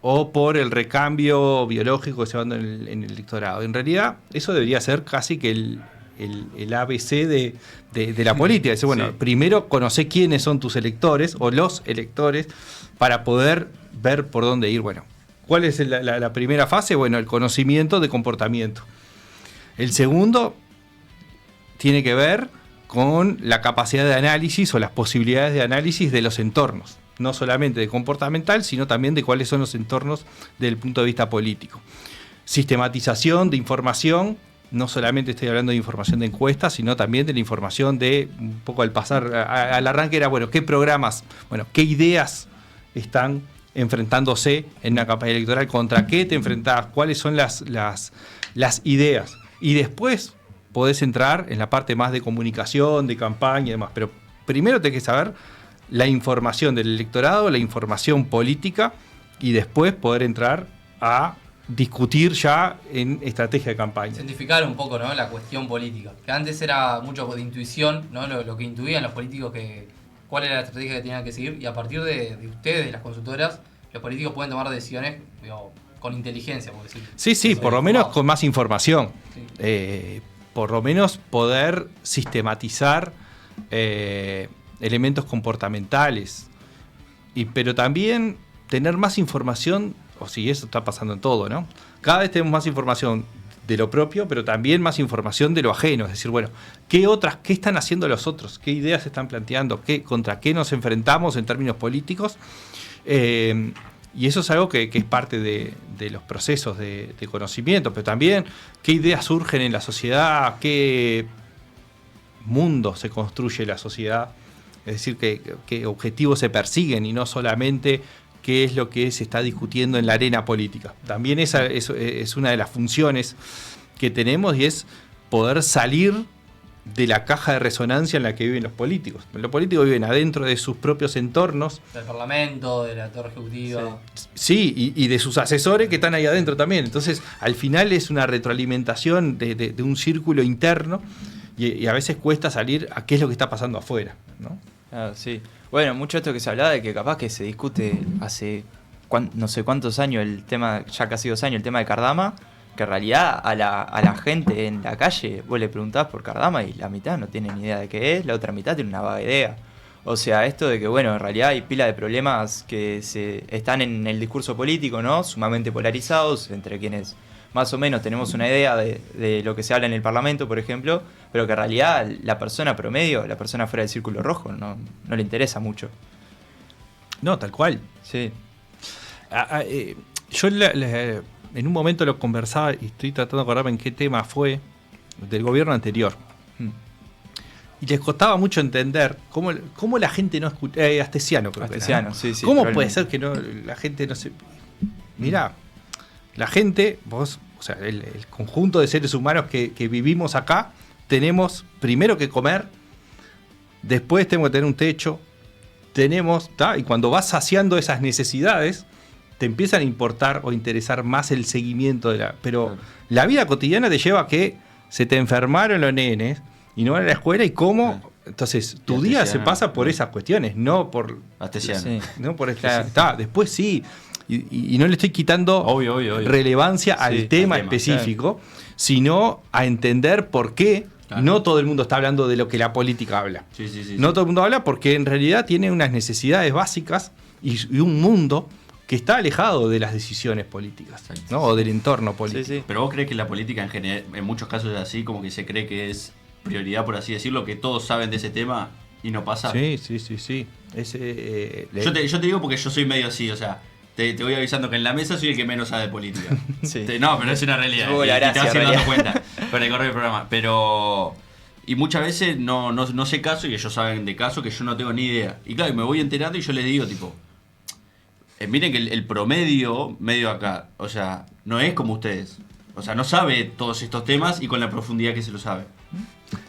O por el recambio biológico que se va dando en el electorado. En realidad, eso debería ser casi que el ABC de la política. Es decir, bueno, Sí. primero conocer quiénes son tus electores o los electores para poder ver por dónde ir. Bueno, ¿cuál es la primera fase? Bueno, el conocimiento de comportamiento. El segundo tiene que ver con la capacidad de análisis o las posibilidades de análisis de los entornos. No solamente de comportamental, sino también de cuáles son los entornos desde el punto de vista político. Sistematización de información, no solamente estoy hablando de información de encuestas, sino también de la información de, un poco al pasar al arranque era, bueno, ¿qué programas, qué ideas están enfrentándose en una campaña electoral? ¿Contra qué te enfrentás? ¿Cuáles son las ideas? Y después podés entrar en la parte más de comunicación, de campaña y demás. Pero primero tenés que saber la información del electorado, la información política, y después poder entrar a discutir ya en estrategia de campaña. Simplificar un poco, ¿no?, la cuestión política. Que antes era mucho de intuición, ¿no? Lo que intuían los políticos, cuál era la estrategia que tenían que seguir, y a partir de ustedes, de las consultoras, los políticos pueden tomar decisiones, digo, con inteligencia, por decirlo. Sí, por lo menos con más información. Sí. Por lo menos poder sistematizar elementos comportamentales. Pero también tener más información, o si eso está pasando en todo, ¿no? Cada vez tenemos más información de lo propio, pero también más información de lo ajeno. Es decir, bueno, ¿qué están haciendo los otros? ¿Qué ideas se están planteando? ¿Contra qué nos enfrentamos en términos políticos? Y eso es algo que es parte de los procesos de conocimiento, pero también qué ideas surgen en la sociedad, qué mundo se construye la sociedad, es decir, qué objetivos se persiguen y no solamente qué es lo que se está discutiendo en la arena política. También esa es una de las funciones que tenemos, y es poder salir de la caja de resonancia en la que viven los políticos. Los políticos viven adentro de sus propios entornos. Del Parlamento, de la Torre Ejecutiva. Sí, y de sus asesores que están ahí adentro también. Entonces, al final es una retroalimentación de un círculo interno, y a veces cuesta salir a qué es lo que está pasando afuera, ¿no? Claro, sí. Bueno, mucho esto que se hablaba de que capaz que se discute hace no sé cuántos años el tema, ya casi 2 años, el tema de Cardama, que en realidad a la gente en la calle vos le preguntás por Cardama y la mitad no tiene ni idea de qué es, la otra mitad tiene una vaga idea. O sea, esto de que, bueno, en realidad hay pila de problemas que están en el discurso político, ¿no? Sumamente polarizados, entre quienes más o menos tenemos una idea de lo que se habla en el Parlamento, por ejemplo, pero que en realidad la persona promedio, la persona fuera del círculo rojo, no le interesa mucho. No, tal cual. Sí. Yo en un momento lo conversaba, y estoy tratando de acordarme en qué tema fue, del gobierno anterior. Y les costaba mucho entender cómo la gente no escucha. Astesiano, creo Astesiano, que era, ¿no? sí. ¿Cómo puede ser que la gente no se. Mirá, la gente, vos, o sea, el conjunto de seres humanos que vivimos acá, tenemos primero que comer, después tenemos que tener un techo, y cuando vas saciando esas necesidades, te empiezan a importar o interesar más el seguimiento pero la vida cotidiana te lleva a que se te enfermaron los nenes y no van a la escuela, y cómo. Entonces, tu día se pasa por esas cuestiones, no por Astesiano. Sí, no por después sí. Y no le estoy quitando obvio. relevancia al tema específico, sino a entender por qué no todo el mundo está hablando de lo que la política habla. No todo el mundo habla porque en realidad tiene unas necesidades básicas y un mundo que está alejado de las decisiones políticas, ¿no? O del entorno político. Sí. Pero vos crees que la política en general, en muchos casos es así, como que se cree que es prioridad, por así decirlo, que todos saben de ese tema y no pasa. Sí. Yo te digo porque yo soy medio así, o sea, te voy avisando que en la mesa soy el que menos sabe de política. Sí. No, pero es una realidad. La Y te vas a ir dando gracia, cuenta con el correo del programa. Pero. Y muchas veces no sé caso, y ellos saben de caso que yo no tengo ni idea. Y claro, me voy enterando y yo les digo, tipo. Miren que el promedio medio acá, o sea, no es como ustedes. O sea, no sabe todos estos temas y con la profundidad que se lo sabe.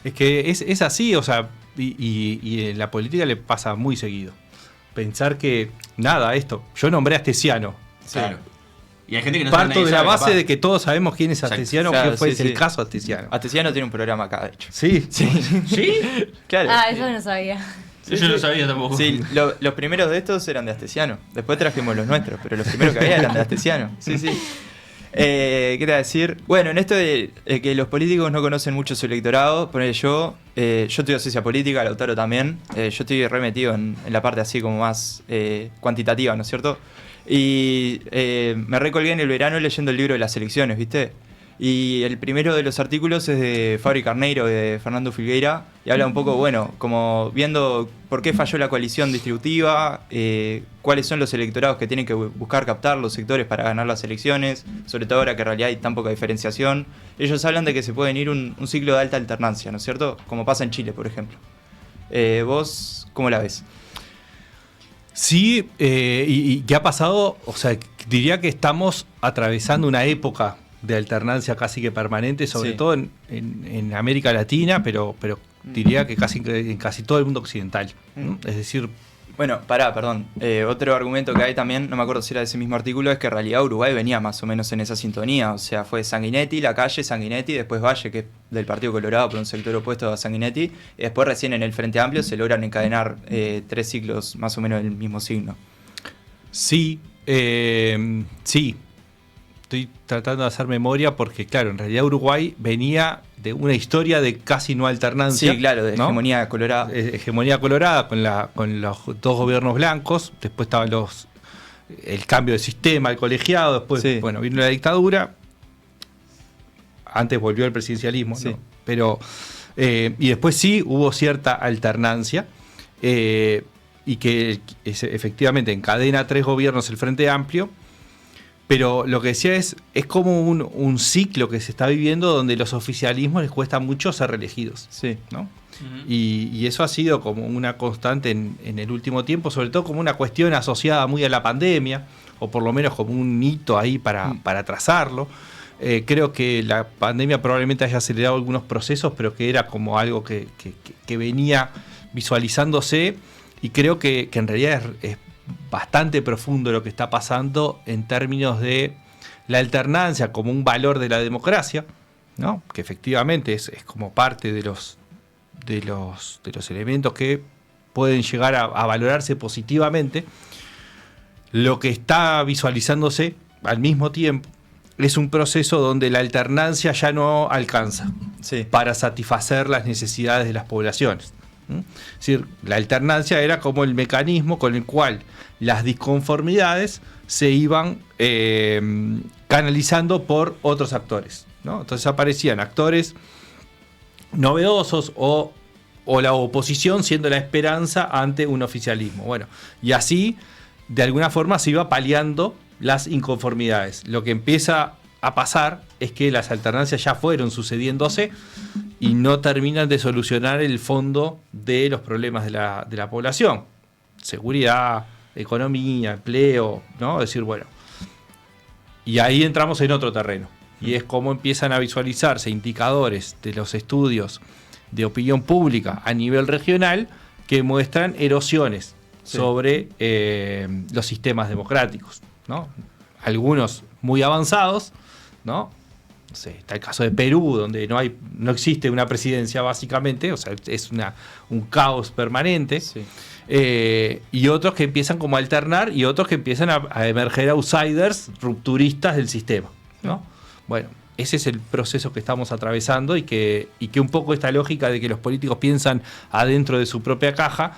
Es que es así, o sea, y en la política le pasa muy seguido. Pensar que, yo nombré a Astesiano. Claro. Y hay gente que no Parto sabe, de la sabe, base capaz. de que todos sabemos quién es Astesiano, Claro, que fue sí. el caso Astesiano. Astesiano tiene un programa acá, de hecho. Sí. ¿Sí? Claro. Eso no sabía. Yo no sabía tampoco. Sí, los primeros de estos eran de Astesiano. Después trajimos los nuestros, pero los primeros que había eran de Astesiano. Sí. ¿Qué te voy a decir? Bueno, en esto de que los políticos no conocen mucho su electorado, ponele yo estudio ciencia política, Lautaro también. Yo estoy remetido en la parte así como más cuantitativa, ¿no es cierto? Y me recolgué en el verano leyendo el libro de las elecciones, ¿viste? Y el primero de los artículos es de Fabri Carneiro, de Fernando Filgueira, y habla un poco, bueno, como viendo por qué falló la coalición distributiva, cuáles son los electorados que tienen que buscar captar los sectores para ganar las elecciones, sobre todo ahora que en realidad hay tan poca diferenciación. Ellos hablan de que se pueden ir un ciclo de alta alternancia, ¿no es cierto? Como pasa en Chile, por ejemplo. ¿Vos cómo la ves? Sí, y que ha pasado, o sea, diría que estamos atravesando una época de alternancia casi que permanente, sobre todo en América Latina, pero diría que en casi todo el mundo occidental, ¿no? Es decir, Bueno, perdón. Otro argumento que hay también, no me acuerdo si era de ese mismo artículo, es que en realidad Uruguay venía más o menos en esa sintonía. O sea, fue Sanguinetti, Lacalle, Sanguinetti, después Valle, que es del Partido Colorado, por un sector opuesto a Sanguinetti. Y después recién en el Frente Amplio se logran encadenar 3 ciclos más o menos del mismo signo. Sí, sí. Estoy tratando de hacer memoria porque, claro, en realidad Uruguay venía de una historia de casi no alternancia. Sí, claro, de hegemonía colorada. Hegemonía colorada con los dos gobiernos blancos. Después estaban el cambio de sistema, el colegiado. Después, bueno, vino la dictadura. Antes volvió el presidencialismo, sí. ¿no? Pero, y después sí hubo cierta alternancia. Y que efectivamente encadena 3 gobiernos el Frente Amplio. Pero lo que decía es como un ciclo que se está viviendo donde los oficialismos les cuesta mucho ser reelegidos. Sí. ¿No? Uh-huh. Y eso ha sido como una constante en el último tiempo, sobre todo como una cuestión asociada muy a la pandemia, o por lo menos como un hito ahí para trazarlo. Creo que la pandemia probablemente haya acelerado algunos procesos, pero que era como algo que venía visualizándose, y creo que en realidad es bastante profundo lo que está pasando en términos de la alternancia como un valor de la democracia, ¿no? Que efectivamente es como parte de los elementos que pueden llegar a valorarse positivamente. Lo que está visualizándose al mismo tiempo es un proceso donde la alternancia ya no alcanza para satisfacer las necesidades de las poblaciones. Es decir, la alternancia era como el mecanismo con el cual las disconformidades se iban canalizando por otros actores, ¿no? Entonces aparecían actores novedosos o la oposición siendo la esperanza ante un oficialismo. Bueno, y así de alguna forma se iba paliando las inconformidades. Lo que empieza a pasar es que las alternancias ya fueron sucediéndose y no terminan de solucionar el fondo de los problemas de la población. Seguridad, economía, empleo, ¿no? Es decir, bueno. Y ahí entramos en otro terreno. Y es cómo empiezan a visualizarse indicadores de los estudios de opinión pública a nivel regional que muestran erosiones sobre los sistemas democráticos, ¿no? Algunos muy avanzados, ¿no? No sé, está el caso de Perú, donde no existe una presidencia básicamente, o sea, es un caos permanente. Sí. Y otros que empiezan como a alternar y otros que empiezan a emerger outsiders rupturistas del sistema, ¿no? Bueno, ese es el proceso que estamos atravesando y que un poco esta lógica de que los políticos piensan adentro de su propia caja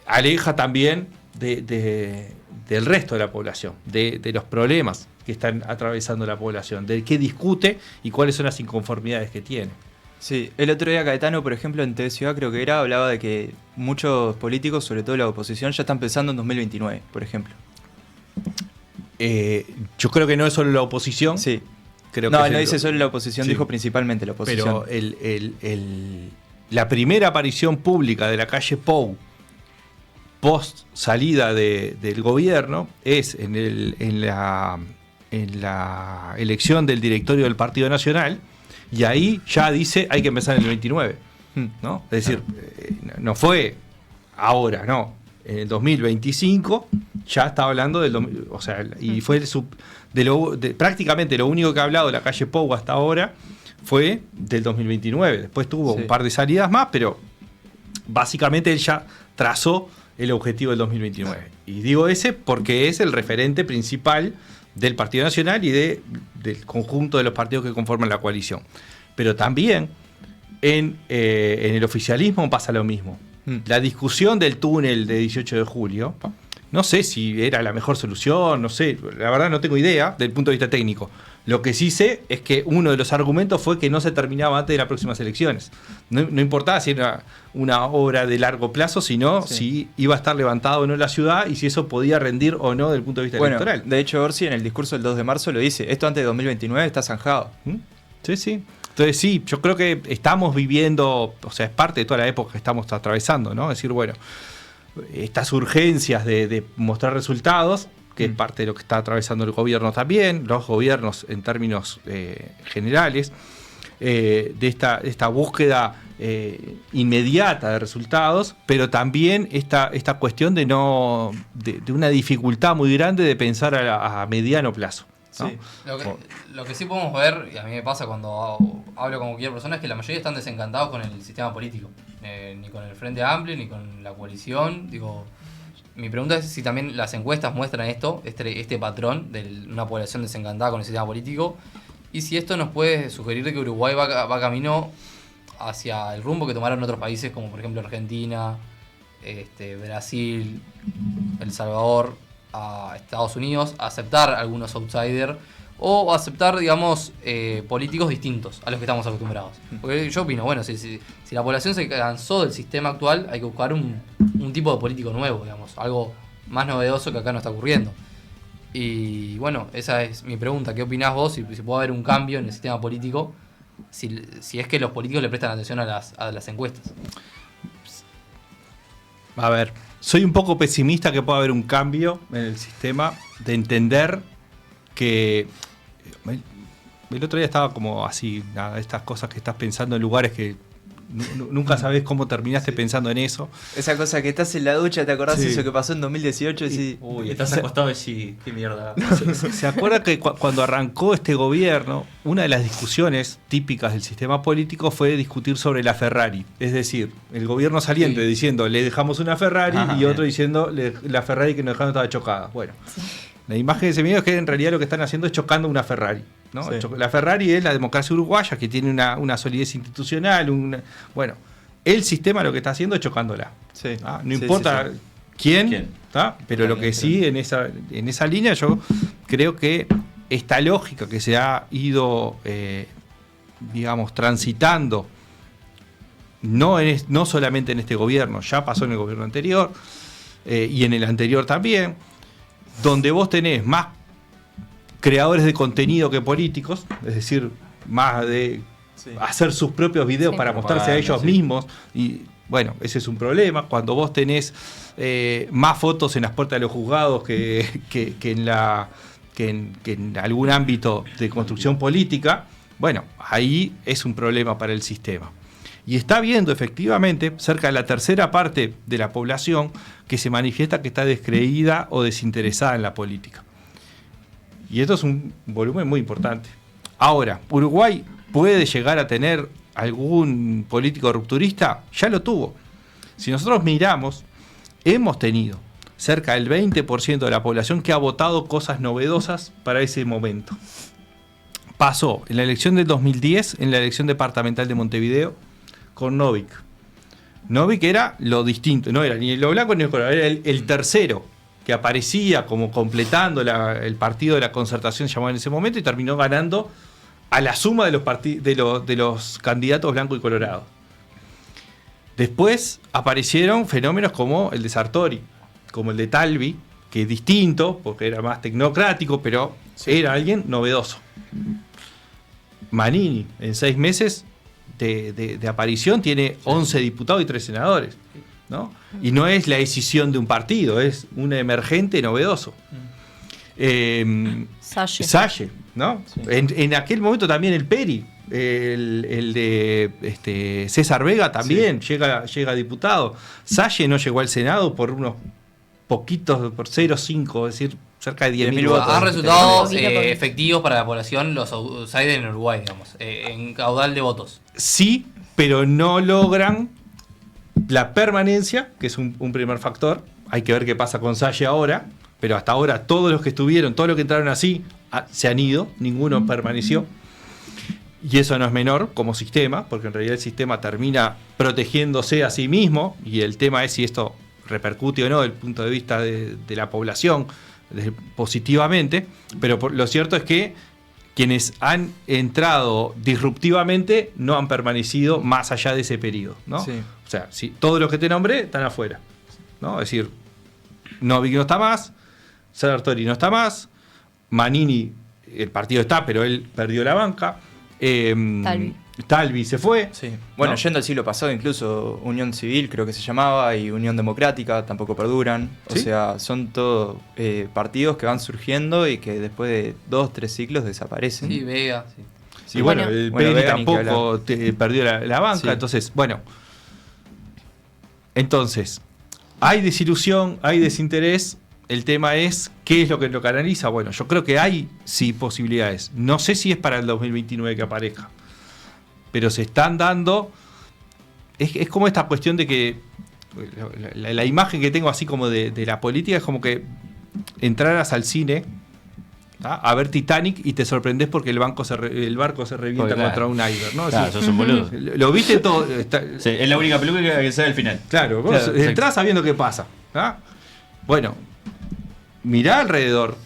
aleja también del resto de la población, de los problemas que están atravesando la población, de qué discute y cuáles son las inconformidades que tiene. Sí, el otro día Caetano, por ejemplo, en TV Ciudad creo que hablaba de que muchos políticos, sobre todo la oposición, ya están pensando en 2029, por ejemplo. Yo creo que no es solo la oposición. Sí. Creo no, que no dice solo la oposición, dijo principalmente la oposición. Pero la primera aparición pública de la calle Pou post salida del gobierno es en la elección del directorio del Partido Nacional, y ahí ya dice hay que empezar en el 29, ¿no? Es decir, no fue ahora, no, en el 2025 ya estaba hablando del, o sea, y fue prácticamente lo único que ha hablado de la calle Pou hasta ahora fue del 2029. Después tuvo un par de salidas más, pero básicamente él ya trazó el objetivo del 2029. Y digo ese porque es el referente principal del Partido Nacional y del conjunto de los partidos que conforman la coalición. Pero también en el oficialismo pasa lo mismo. La discusión del túnel de 18 de julio, no sé si era la mejor solución, no sé, la verdad no tengo idea del punto de vista técnico. Lo que sí sé es que uno de los argumentos fue que no se terminaba antes de las próximas elecciones. No importaba si era una obra de largo plazo, sino si iba a estar levantada o no la ciudad y si eso podía rendir o no desde el punto de vista electoral. De hecho, Orsi en el discurso del 2 de marzo lo dice, esto antes de 2029 está zanjado. Sí, sí. Entonces sí, yo creo que estamos viviendo, o sea, es parte de toda la época que estamos atravesando, ¿no? Es decir, bueno, estas urgencias de mostrar resultados, que es parte de lo que está atravesando el gobierno también, los gobiernos en términos generales, de esta búsqueda inmediata de resultados, pero también esta cuestión de una dificultad muy grande de pensar a mediano plazo, ¿no? Sí. Lo que sí podemos ver, y a mí me pasa cuando hablo con cualquier persona, es que la mayoría están desencantados con el sistema político. Ni con el Frente Amplio, ni con la coalición. Digo, mi pregunta es si también las encuestas muestran este patrón de una población desencantada con el sistema político, y si esto nos puede sugerir que Uruguay va camino hacia el rumbo que tomaron otros países como por ejemplo Argentina, Brasil, El Salvador, a Estados Unidos, a aceptar algunos outsiders o aceptar, digamos, políticos distintos a los que estamos acostumbrados. Porque yo opino, bueno, si la población se cansó del sistema actual, hay que buscar un tipo de político nuevo, digamos, algo más novedoso que acá no está ocurriendo. Y bueno, esa es mi pregunta. ¿Qué opinás vos si puede haber un cambio en el sistema político? Si es que los políticos le prestan atención a las encuestas. A ver, soy un poco pesimista que pueda haber un cambio en el sistema, de entender que el otro día estaba como así, nada, estas cosas que estás pensando en lugares que nunca sabes cómo terminaste pensando en eso. Esa cosa que estás en la ducha, ¿te acordás Sí. eso que pasó en 2018? Sí. Uy, estás acostado y sí, qué mierda. ¿Se acuerda que cuando arrancó este gobierno, una de las discusiones típicas del sistema político fue discutir sobre la Ferrari? Es decir, el gobierno saliente Sí. diciendo, le dejamos una Ferrari, Ajá, y otro bien. diciendo, la Ferrari que nos dejaron estaba chocada. Bueno, la imagen de ese video es que en realidad lo que están haciendo es chocando una Ferrari, ¿no? Sí. La Ferrari es la democracia uruguaya, que tiene una solidez institucional. Bueno, el sistema lo que está haciendo es chocándola. Sí. ¿Ah? No Sí, importa sí, sí. quién, ¿tá? Pero lo que sí, en esa línea, yo creo que esta lógica que se ha ido, digamos, transitando, no solamente en este gobierno, ya pasó en el gobierno anterior, y en el anterior también, donde vos tenés más creadores de contenido que políticos, es decir, más de Sí. hacer sus propios videos Sí. para mostrarse a ellos Sí. mismos, y bueno, ese es un problema. Cuando vos tenés más fotos en las puertas de los juzgados que en algún ámbito de construcción política, bueno, ahí es un problema para el sistema. Y está viendo efectivamente cerca de la tercera parte de la población que se manifiesta que está descreída o desinteresada en la política. Y esto es un volumen muy importante. Ahora, ¿Uruguay puede llegar a tener algún político rupturista? Ya lo tuvo. Si nosotros miramos, hemos tenido cerca del 20% de la población que ha votado cosas novedosas para ese momento. Pasó en la elección del 2010, en la elección departamental de Montevideo, con Novik. Novik era lo distinto, no era ni lo blanco ni lo colorado, era el tercero que aparecía como completando el partido de la Concertación llamado en ese momento, y terminó ganando a la suma de los candidatos blanco y colorado. Después aparecieron fenómenos como el de Sartori, como el de Talvi, que es distinto, porque era más tecnocrático, pero era alguien novedoso. Manini, en 6 meses de aparición, tiene 11 diputados y 3 senadores, ¿no? Y no es la decisión de un partido, es un emergente novedoso. Salle, ¿no? Sí. En aquel momento también el Peri, el de César Vega también llega a diputado. Salle no llegó al Senado por unos poquitos, por 0,5, es decir, cerca de 10.000 votos. Han resultado Poquito. efectivos para la población los outsiders en Uruguay, digamos, en caudal de votos. Sí, pero no logran la permanencia, que es un primer factor. Hay que ver qué pasa con Salle ahora, pero hasta ahora todos los que estuvieron, todos los que entraron así, se han ido, ninguno permaneció. Y eso no es menor como sistema, porque en realidad el sistema termina protegiéndose a sí mismo, y el tema es si esto repercute o no desde el punto de vista de la población positivamente, pero lo cierto es que quienes han entrado disruptivamente no han permanecido más allá de ese periodo, ¿no? Sí. O sea, si todos los que te nombré están afuera, ¿no? Es decir, Novik no está más, Sartori no está más, Manini, el partido está, pero él perdió la banca. Talvi se fue. Sí. Bueno, ¿no? yendo al siglo pasado, incluso Unión Civil creo que se llamaba, y Unión Democrática tampoco perduran. O ¿Sí? sea, son todos partidos que van surgiendo y que después de 2-3 ciclos desaparecen. Sí, Vega, sí. y bueno, Bueno. el Bueno, Pedri Vega ni que tampoco perdió la banca. Sí. Entonces, bueno. Entonces, hay desilusión, hay desinterés. El tema es, ¿qué es lo que lo canaliza? Bueno, yo creo que hay, sí, posibilidades. No sé si es para el 2029 que aparezca. Pero se están dando... Es como esta cuestión de que... La imagen que tengo así como de la política es como que entraras al cine a ver Titanic y te sorprendés porque el barco se revienta Porque, claro. contra un iceberg, ¿no? Claro, Así, sos un boludo. lo viste todo. Sí, es la única película que sabe el final. Claro, vos Claro, entrás exacto. sabiendo qué pasa. ¿Ah? Bueno, mirá alrededor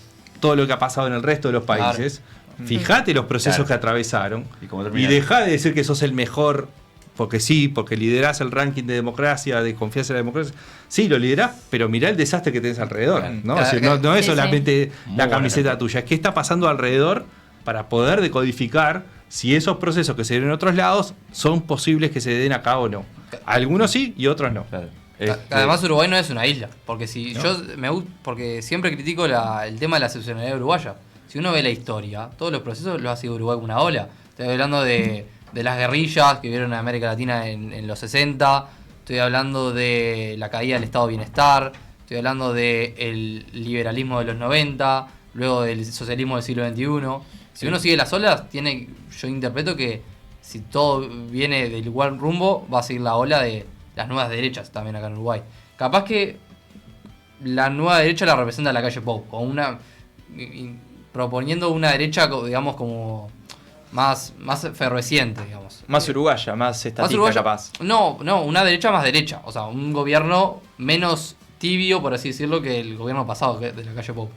todo lo que ha pasado en el resto de los países. Fíjate los procesos Claro. que atravesaron. Y cómo Y terminaron. dejá de decir que sos el mejor, porque sí, porque liderás el ranking de democracia, de confianza en la democracia. Sí, lo liderás, pero mirá el desastre que tenés alrededor. Claro. ¿No? O sea, no es Sí, solamente Muy la buena camiseta respuesta. tuya, es qué está pasando alrededor para poder decodificar si esos procesos que se den en otros lados son posibles que se den acá o no. Algunos sí y otros no. Claro. Además Uruguay no es una isla, porque si porque siempre critico el tema de la excepcionalidad uruguaya. Si uno ve la historia, todos los procesos los ha sido Uruguay como una ola. Estoy hablando de las guerrillas que vieron en América Latina en los 60, estoy hablando de la caída del estado de bienestar, estoy hablando del liberalismo de los 90, luego del socialismo del siglo XXI. Si uno sigue las olas, yo interpreto que si todo viene del igual rumbo, va a seguir la ola de las nuevas derechas también acá en Uruguay. Capaz que la nueva derecha la representa la calle Pou, con proponiendo una derecha, digamos, como más efervesciente, digamos. Más uruguaya, más estatista Más uruguaya. capaz. No, una derecha más derecha. O sea, un gobierno menos tibio, por así decirlo, que el gobierno pasado de la calle Pou.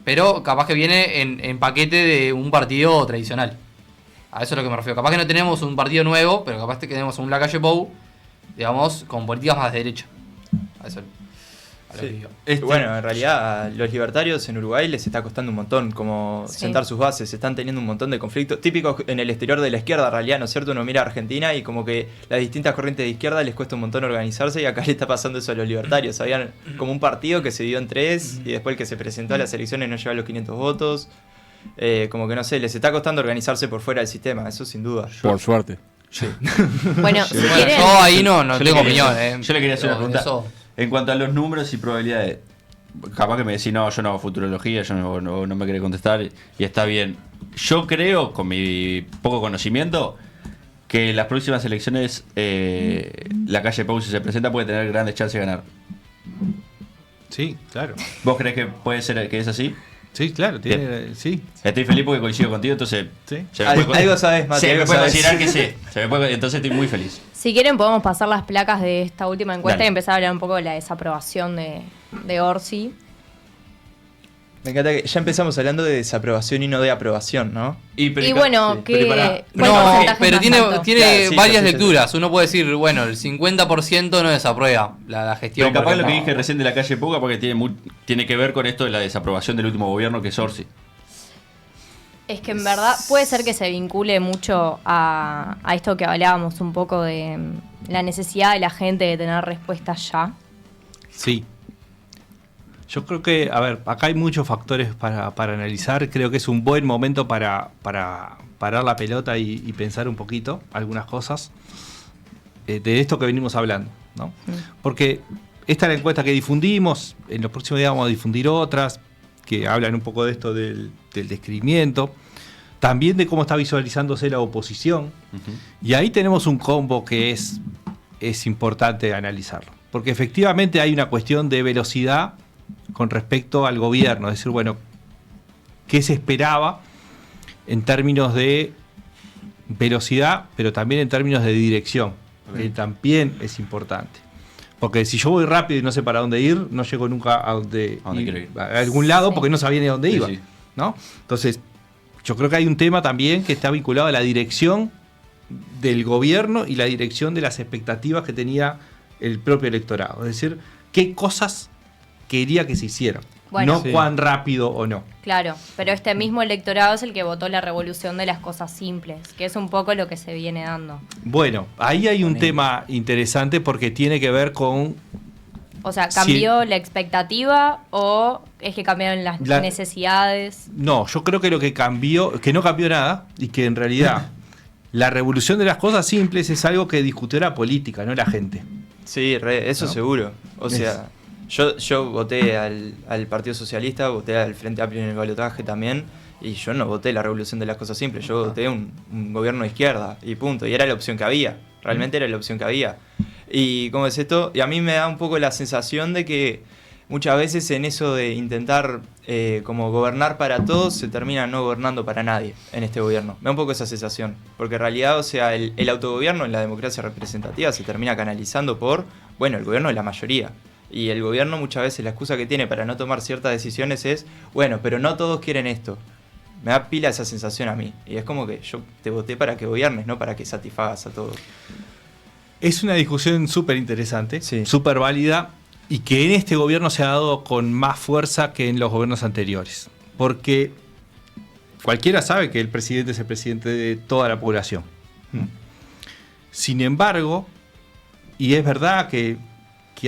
Pero capaz que viene en paquete de un partido tradicional. A eso es lo que me refiero. Capaz que no tenemos un partido nuevo, pero capaz que tenemos un Lacalle Pou, digamos, con políticas más de derecha. A eso a lo que digo. Bueno, en realidad a los libertarios en Uruguay les está costando un montón como Sí. sentar sus bases, están teniendo un montón de conflictos típicos en el exterior de la izquierda, en realidad, ¿no es cierto? Uno mira a Argentina y como que las distintas corrientes de izquierda les cuesta un montón organizarse y acá le está pasando eso a los libertarios. Habían como un partido que se dividió en tres y después el que se presentó a las elecciones no lleva los 500 votos. Como que no sé, les está costando organizarse por fuera del sistema, eso sin duda. Por suerte. Bueno, si Bueno, quieren, yo ahí no Yo le tengo quería- opinión. Yo le quería hacer una Pero pregunta. eso- En cuanto a los números y probabilidades, capaz que me decís, no, yo no hago futurología, yo no me quiere contestar, y está bien. Yo creo, con mi poco conocimiento, que en las próximas elecciones la calle Pou, si se presenta, puede tener grandes chances de ganar. Sí, claro. ¿Vos creés que puede ser que es así? Sí, claro, sí. Estoy feliz porque coincido contigo, entonces... Sí. se me puede- Algo sabes, Mati, Se me algo puede sabes. considerar que sí. Entonces estoy muy feliz. si quieren podemos pasar las placas de esta última encuesta Dale. y empezar a hablar un poco de la desaprobación de Orsi. Me encanta que ya empezamos hablando de desaprobación y no de aprobación, ¿no? Y bueno, sí, que pero pará. ¿cuál No, porcentaje pero más tiene alto? Claro, sí, varias sí, sí, lecturas. Uno puede decir, bueno, el 50% no desaprueba la gestión. Pero capaz por lo que ejemplo. dije recién de la calle Puga, porque tiene que ver con esto de la desaprobación del último gobierno que es Orsi. Es que en verdad puede ser que se vincule mucho a esto que hablábamos un poco de la necesidad de la gente de tener respuestas ya. Sí. Yo creo que, a ver, acá hay muchos factores para analizar. Creo que es un buen momento para parar la pelota y pensar un poquito algunas cosas de esto que venimos hablando, ¿no? Porque esta es la encuesta que difundimos. En los próximos días vamos a difundir otras que hablan un poco de esto del descrimiento. También de cómo está visualizándose la oposición. Y ahí tenemos un combo que es importante analizarlo. Porque efectivamente hay una cuestión de velocidad con respecto al gobierno. Es decir, bueno, ¿qué se esperaba en términos de velocidad, pero también en términos de dirección? Que también es importante. Porque si yo voy rápido y no sé para dónde ir, no llego nunca a donde quiero ir. a algún lado Sí. porque no sabía ni a dónde Sí, iba. sí. ¿No? Entonces, yo creo que hay un tema también que está vinculado a la dirección del gobierno y la dirección de las expectativas que tenía el propio electorado. Es decir, qué cosas quería que se hicieran. Bueno. No Sí. cuán rápido o no. Claro, pero este mismo electorado es el que votó la revolución de las cosas simples, que es un poco lo que se viene dando. Bueno, ahí hay un tema interesante porque tiene que ver con... O sea, ¿cambió la expectativa o es que cambiaron las La- necesidades. No, yo creo que lo que cambió, que no cambió nada, y que en realidad la revolución de las cosas simples es algo que discutió la política, no la gente. Sí, eso ¿No? seguro. O sea, yo voté al Partido Socialista, voté al Frente Amplio en el balotaje también, y yo no voté la revolución de las cosas simples, yo voté un gobierno de izquierda, y punto. Y era la opción que había, realmente era la opción que había. Y ¿cómo es esto? Y a mí me da un poco la sensación de que muchas veces en eso de intentar como gobernar para todos, se termina no gobernando para nadie en este gobierno. Me da un poco esa sensación. Porque en realidad, o sea, el autogobierno en la democracia representativa se termina canalizando por, bueno, el gobierno de la mayoría. Y el gobierno muchas veces la excusa que tiene para no tomar ciertas decisiones es, bueno, pero no todos quieren esto. Me da pila esa sensación a mí. Y es como que yo te voté para que gobiernes, no para que satisfagas a todos. Es una discusión súper interesante, Sí. súper válida, y que en este gobierno se ha dado con más fuerza que en los gobiernos anteriores. Porque cualquiera sabe que el presidente es el presidente de toda la población. Sin embargo, y es verdad que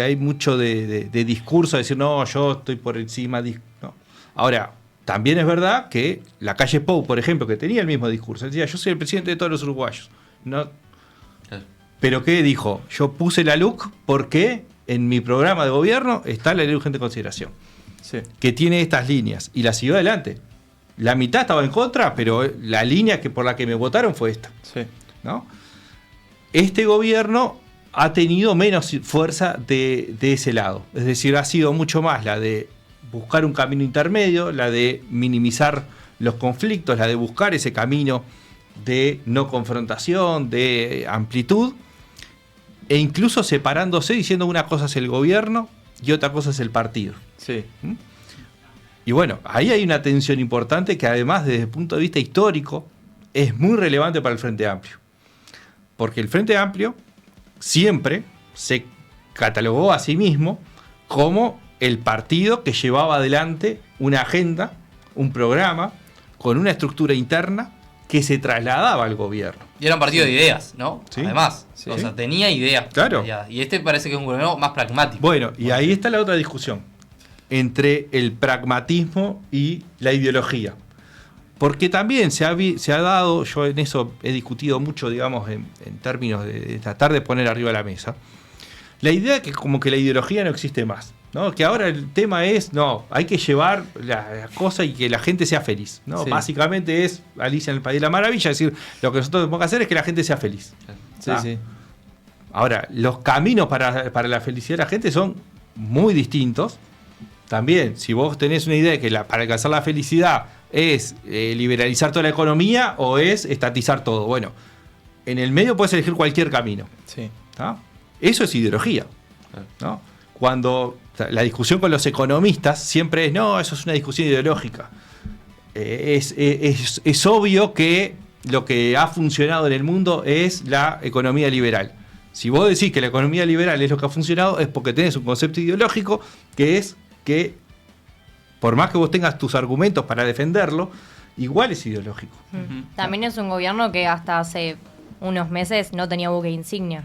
hay mucho de discurso, de decir, no, yo estoy por encima. No. Ahora, también es verdad que la calle Pou, por ejemplo, que tenía el mismo discurso, decía, yo soy el presidente de todos los uruguayos. No. Pero ¿qué dijo? Yo puse la LUC porque en mi programa de gobierno está la ley de urgente consideración, Sí. que tiene estas líneas, y la siguió adelante. La mitad estaba en contra, pero la línea por la que me votaron fue esta. Sí. ¿No? Este gobierno ha tenido menos fuerza de ese lado. Es decir, ha sido mucho más la de buscar un camino intermedio, la de minimizar los conflictos, la de buscar ese camino de no confrontación, de amplitud, e incluso separándose, diciendo una cosa es el gobierno y otra cosa es el partido. Sí. Y bueno, ahí hay una tensión importante que además desde el punto de vista histórico es muy relevante para el Frente Amplio. Porque el Frente Amplio siempre se catalogó a sí mismo como el partido que llevaba adelante una agenda, un programa, con una estructura interna que se trasladaba al gobierno. Y era un partido de ideas, ¿no? Sí. Además, Sí. o sea, tenía ideas. Claro. planteadas. Y este parece que es un gobierno más pragmático. Bueno, y ahí está la otra discusión entre el pragmatismo y la ideología. Porque también se ha dado, yo en eso he discutido mucho, digamos, en términos de tratar de poner arriba de la mesa, la idea que como que la ideología no existe más, ¿no? Que ahora el tema es, no, hay que llevar la cosa y que la gente sea feliz, ¿no? Sí. Básicamente es Alicia en el País de la Maravilla, es decir, lo que nosotros tenemos que hacer es que la gente sea feliz. Sí, Ah. sí. Ahora, los caminos para la felicidad de la gente son muy distintos. También, si vos tenés una idea de que para alcanzar la felicidad es liberalizar toda la economía o es estatizar todo, bueno, en el medio puedes elegir cualquier camino. Sí. ¿Tá? Eso es ideología, ¿no? Cuando la discusión con los economistas siempre es, no, eso es una discusión ideológica. Es obvio que lo que ha funcionado en el mundo es la economía liberal. Si vos decís que la economía liberal es lo que ha funcionado, es porque tenés un concepto ideológico que es que, por más que vos tengas tus argumentos para defenderlo, igual es ideológico. También es un gobierno que hasta hace unos meses no tenía buque insignia.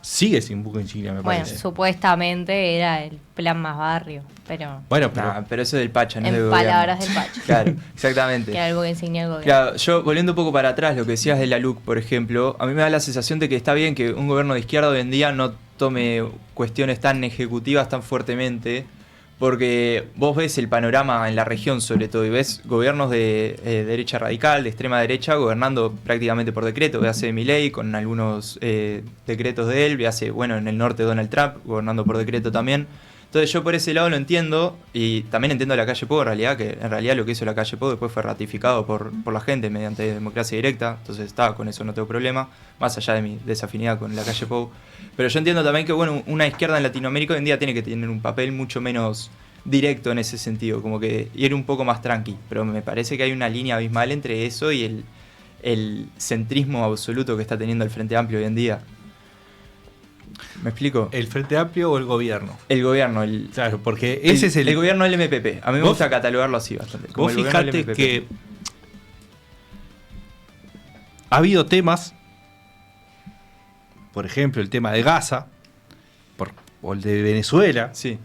Sigue sin buque insignia, me Bueno, parece. supuestamente era el plan más barrio, pero Bueno, pero Nah, pero eso es del Pacha, no es en del palabras gobierno. del Pacho, Claro, exactamente. que era el buque insignia del gobierno. Claro, yo volviendo un poco para atrás, lo que decías de la LUC, por ejemplo, a mí me da la sensación de que está bien que un gobierno de izquierda hoy en día no tome cuestiones tan ejecutivas tan fuertemente, porque vos ves el panorama en la región sobre todo y ves gobiernos de derecha radical, de extrema derecha, gobernando prácticamente por decreto. Véase Milei con algunos decretos de él, véase, bueno, en el norte Donald Trump, gobernando por decreto también. Entonces yo por ese lado lo entiendo, y también entiendo a la calle Pou en realidad, que en realidad lo que hizo la calle Pou después fue ratificado por la gente mediante democracia directa, entonces está, con eso no tengo problema, más allá de mi desafinidad con la calle Pou. Pero yo entiendo también que bueno, una izquierda en Latinoamérica hoy en día tiene que tener un papel mucho menos directo en ese sentido, como que ir un poco más tranqui, pero me parece que hay una línea abismal entre eso y el centrismo absoluto que está teniendo el Frente Amplio hoy en día. ¿Me explico? ¿el Frente Amplio o el gobierno? El gobierno, Claro, porque ese es el gobierno del MPP. A mí me Vos- gusta catalogarlo así bastante. como Vos el gobierno del fijate MPP. que ha habido temas, por ejemplo, el tema de Gaza, o el de Venezuela, Sí,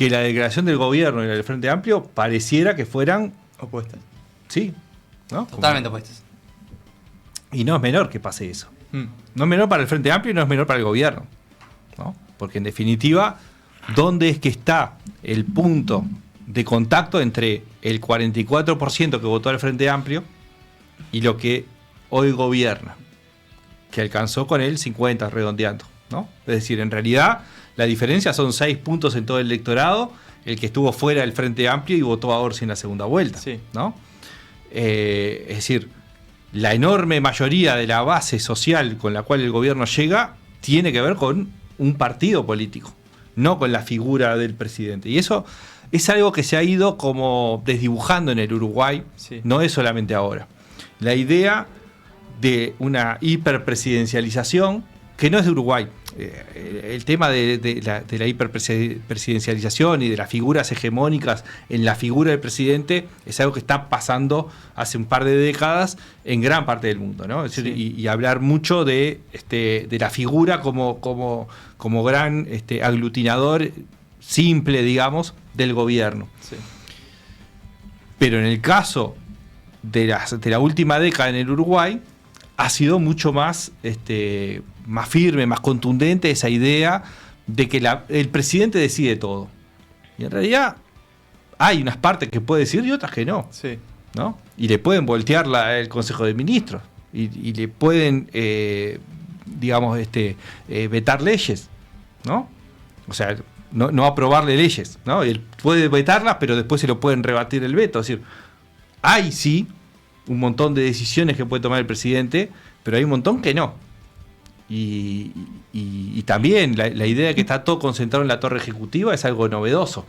que la declaración del gobierno y la del Frente Amplio pareciera que fueran Opuestas. sí, ¿no? Totalmente opuestos. Y no es menor que pase eso. No es menor para el Frente Amplio y no es menor para el gobierno, ¿no? Porque en definitiva, ¿dónde es que está el punto de contacto entre el 44% que votó al Frente Amplio y lo que hoy gobierna? Que alcanzó con el 50 redondeando, ¿no? Es decir, en realidad la diferencia son 6 puntos en todo el electorado, el que estuvo fuera del Frente Amplio y votó a Orsi en la segunda vuelta, Sí. ¿no? Es decir, la enorme mayoría de la base social con la cual el gobierno llega tiene que ver con un partido político, no con la figura del presidente. Y eso es algo que se ha ido como desdibujando en el Uruguay, Sí. no es solamente ahora. La idea de una hiperpresidencialización, que no es de Uruguay. El tema de la hiperpresidencialización y de las figuras hegemónicas en la figura del presidente es algo que está pasando hace un par de décadas en gran parte del mundo, ¿no? Es decir, Sí. y hablar mucho de la figura como gran aglutinador simple, digamos, del gobierno. Sí. Pero en el caso de la última década en el Uruguay, ha sido mucho más, más firme, más contundente esa idea de que el presidente decide todo. Y en realidad hay unas partes que puede decir y otras que no, Sí. ¿no? Y le pueden voltear el Consejo de Ministros y le pueden, digamos, vetar leyes, ¿no? O sea, no aprobarle leyes, ¿no? Él puede vetarlas, pero después se lo pueden rebatir el veto. Es decir, hay sí un montón de decisiones que puede tomar el presidente, pero hay un montón que no. Y también la idea de que está todo concentrado en la torre ejecutiva es algo novedoso,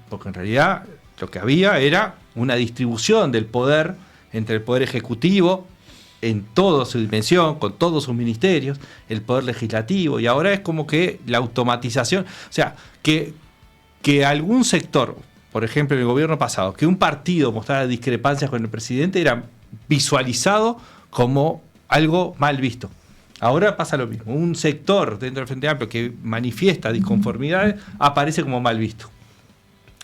porque en realidad lo que había era una distribución del poder entre el poder ejecutivo en toda su dimensión, con todos sus ministerios, el poder legislativo, y ahora es como que la automatización, o sea, que algún sector, por ejemplo en el gobierno pasado, que un partido mostrara discrepancias con el presidente era visualizado como algo mal visto. Ahora pasa lo mismo, un sector dentro del Frente Amplio que manifiesta disconformidades aparece como mal visto,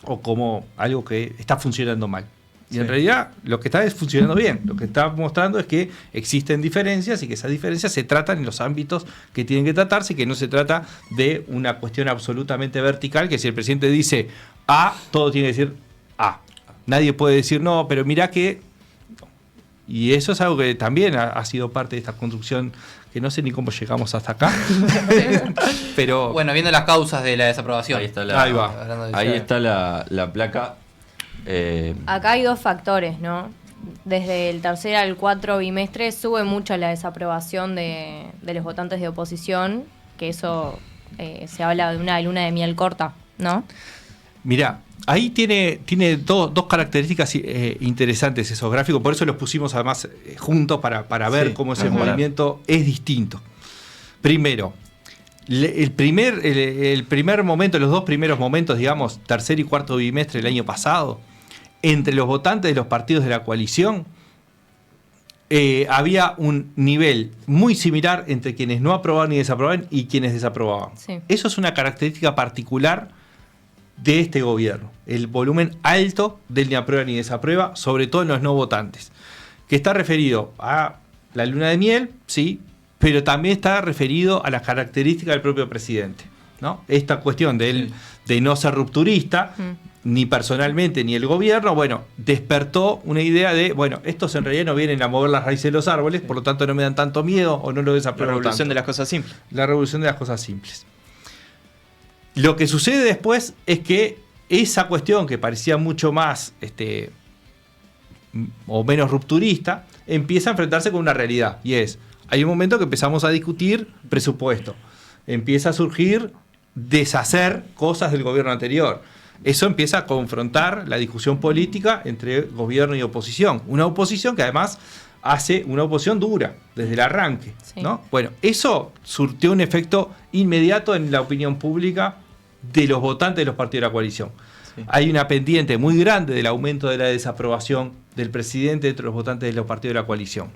o como algo que está funcionando mal. Y Sí. en realidad lo que está es funcionando bien. Lo que está mostrando es que existen diferencias y que esas diferencias se tratan en los ámbitos que tienen que tratarse y que no se trata de una cuestión absolutamente vertical, que si el presidente dice A, todo tiene que decir A. Nadie puede decir no, pero mirá que... Y eso es algo que también ha sido parte de esta construcción, que no sé ni cómo llegamos hasta acá. Pero Bueno, viendo las causas de la desaprobación. Ahí está Ahí va. Hablando de Ahí eso. está la placa. Acá hay dos factores, ¿no? Desde el tercer al 4 bimestre sube mucho la desaprobación de los votantes de oposición, que eso se habla de una luna de miel corta, ¿no? mirá, ahí tiene dos características interesantes esos gráficos, por eso los pusimos además juntos para ver Sí, cómo ese mejorar. movimiento es distinto. Primero, el primer momento, los dos primeros momentos, digamos, tercer y cuarto bimestre del año pasado, entre los votantes de los partidos de la coalición, había un nivel muy similar entre quienes no aprobaban ni desaprobaban y quienes desaprobaban. Sí. Eso es una característica particular de este gobierno, el volumen alto del ni aprueba ni desaprueba, sobre todo en los no votantes, que está referido a la luna de miel, sí, pero también está referido a las características del propio presidente, ¿no? Esta cuestión de no ser rupturista, ni personalmente ni el gobierno, bueno, despertó una idea de, bueno, estos en realidad no vienen a mover las raíces de los árboles, por lo tanto no me dan tanto miedo o no lo La desapruebo revolución tanto. de las cosas simples. La revolución de las cosas simples. Lo que sucede después es que esa cuestión que parecía mucho más o menos rupturista empieza a enfrentarse con una realidad, y es, hay un momento que empezamos a discutir presupuesto, empieza a surgir deshacer cosas del gobierno anterior. Eso empieza a confrontar la discusión política entre gobierno y oposición. Una oposición que además hace una oposición dura desde el arranque, Sí. ¿no? Bueno, eso surtió un efecto inmediato en la opinión pública de los votantes de los partidos de la coalición. Sí. Hay una pendiente muy grande del aumento de la desaprobación del presidente entre los votantes de los partidos de la coalición.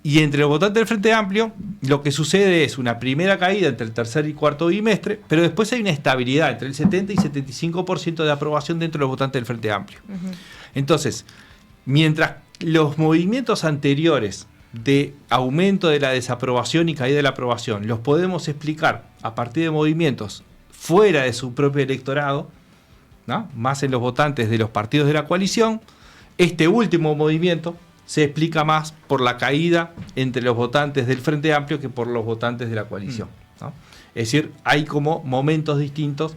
Y entre los votantes del Frente Amplio, lo que sucede es una primera caída entre el tercer y cuarto bimestre, pero después hay una estabilidad entre el 70 y 75% de aprobación dentro de los votantes del Frente Amplio. Entonces, mientras los movimientos anteriores de aumento de la desaprobación y caída de la aprobación los podemos explicar a partir de movimientos fuera de su propio electorado, ¿no? Más en los votantes de los partidos de la coalición, este último movimiento se explica más por la caída entre los votantes del Frente Amplio que por los votantes de la coalición, ¿no? Es decir, hay como momentos distintos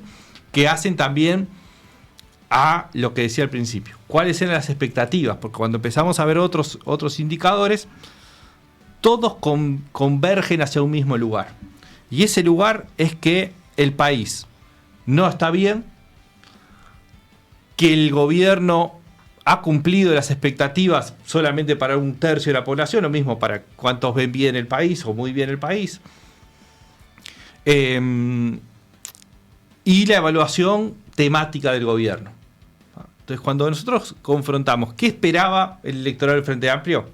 que hacen también a lo que decía al principio. ¿Cuáles eran las expectativas? Porque cuando empezamos a ver otros indicadores, todos convergen hacia un mismo lugar. Y ese lugar es que el país no está bien, que el gobierno ha cumplido las expectativas solamente para un tercio de la población, lo mismo para cuántos ven bien el país o muy bien el país. Y la evaluación temática del gobierno. Entonces, cuando nosotros confrontamos qué esperaba el electorado del Frente Amplio,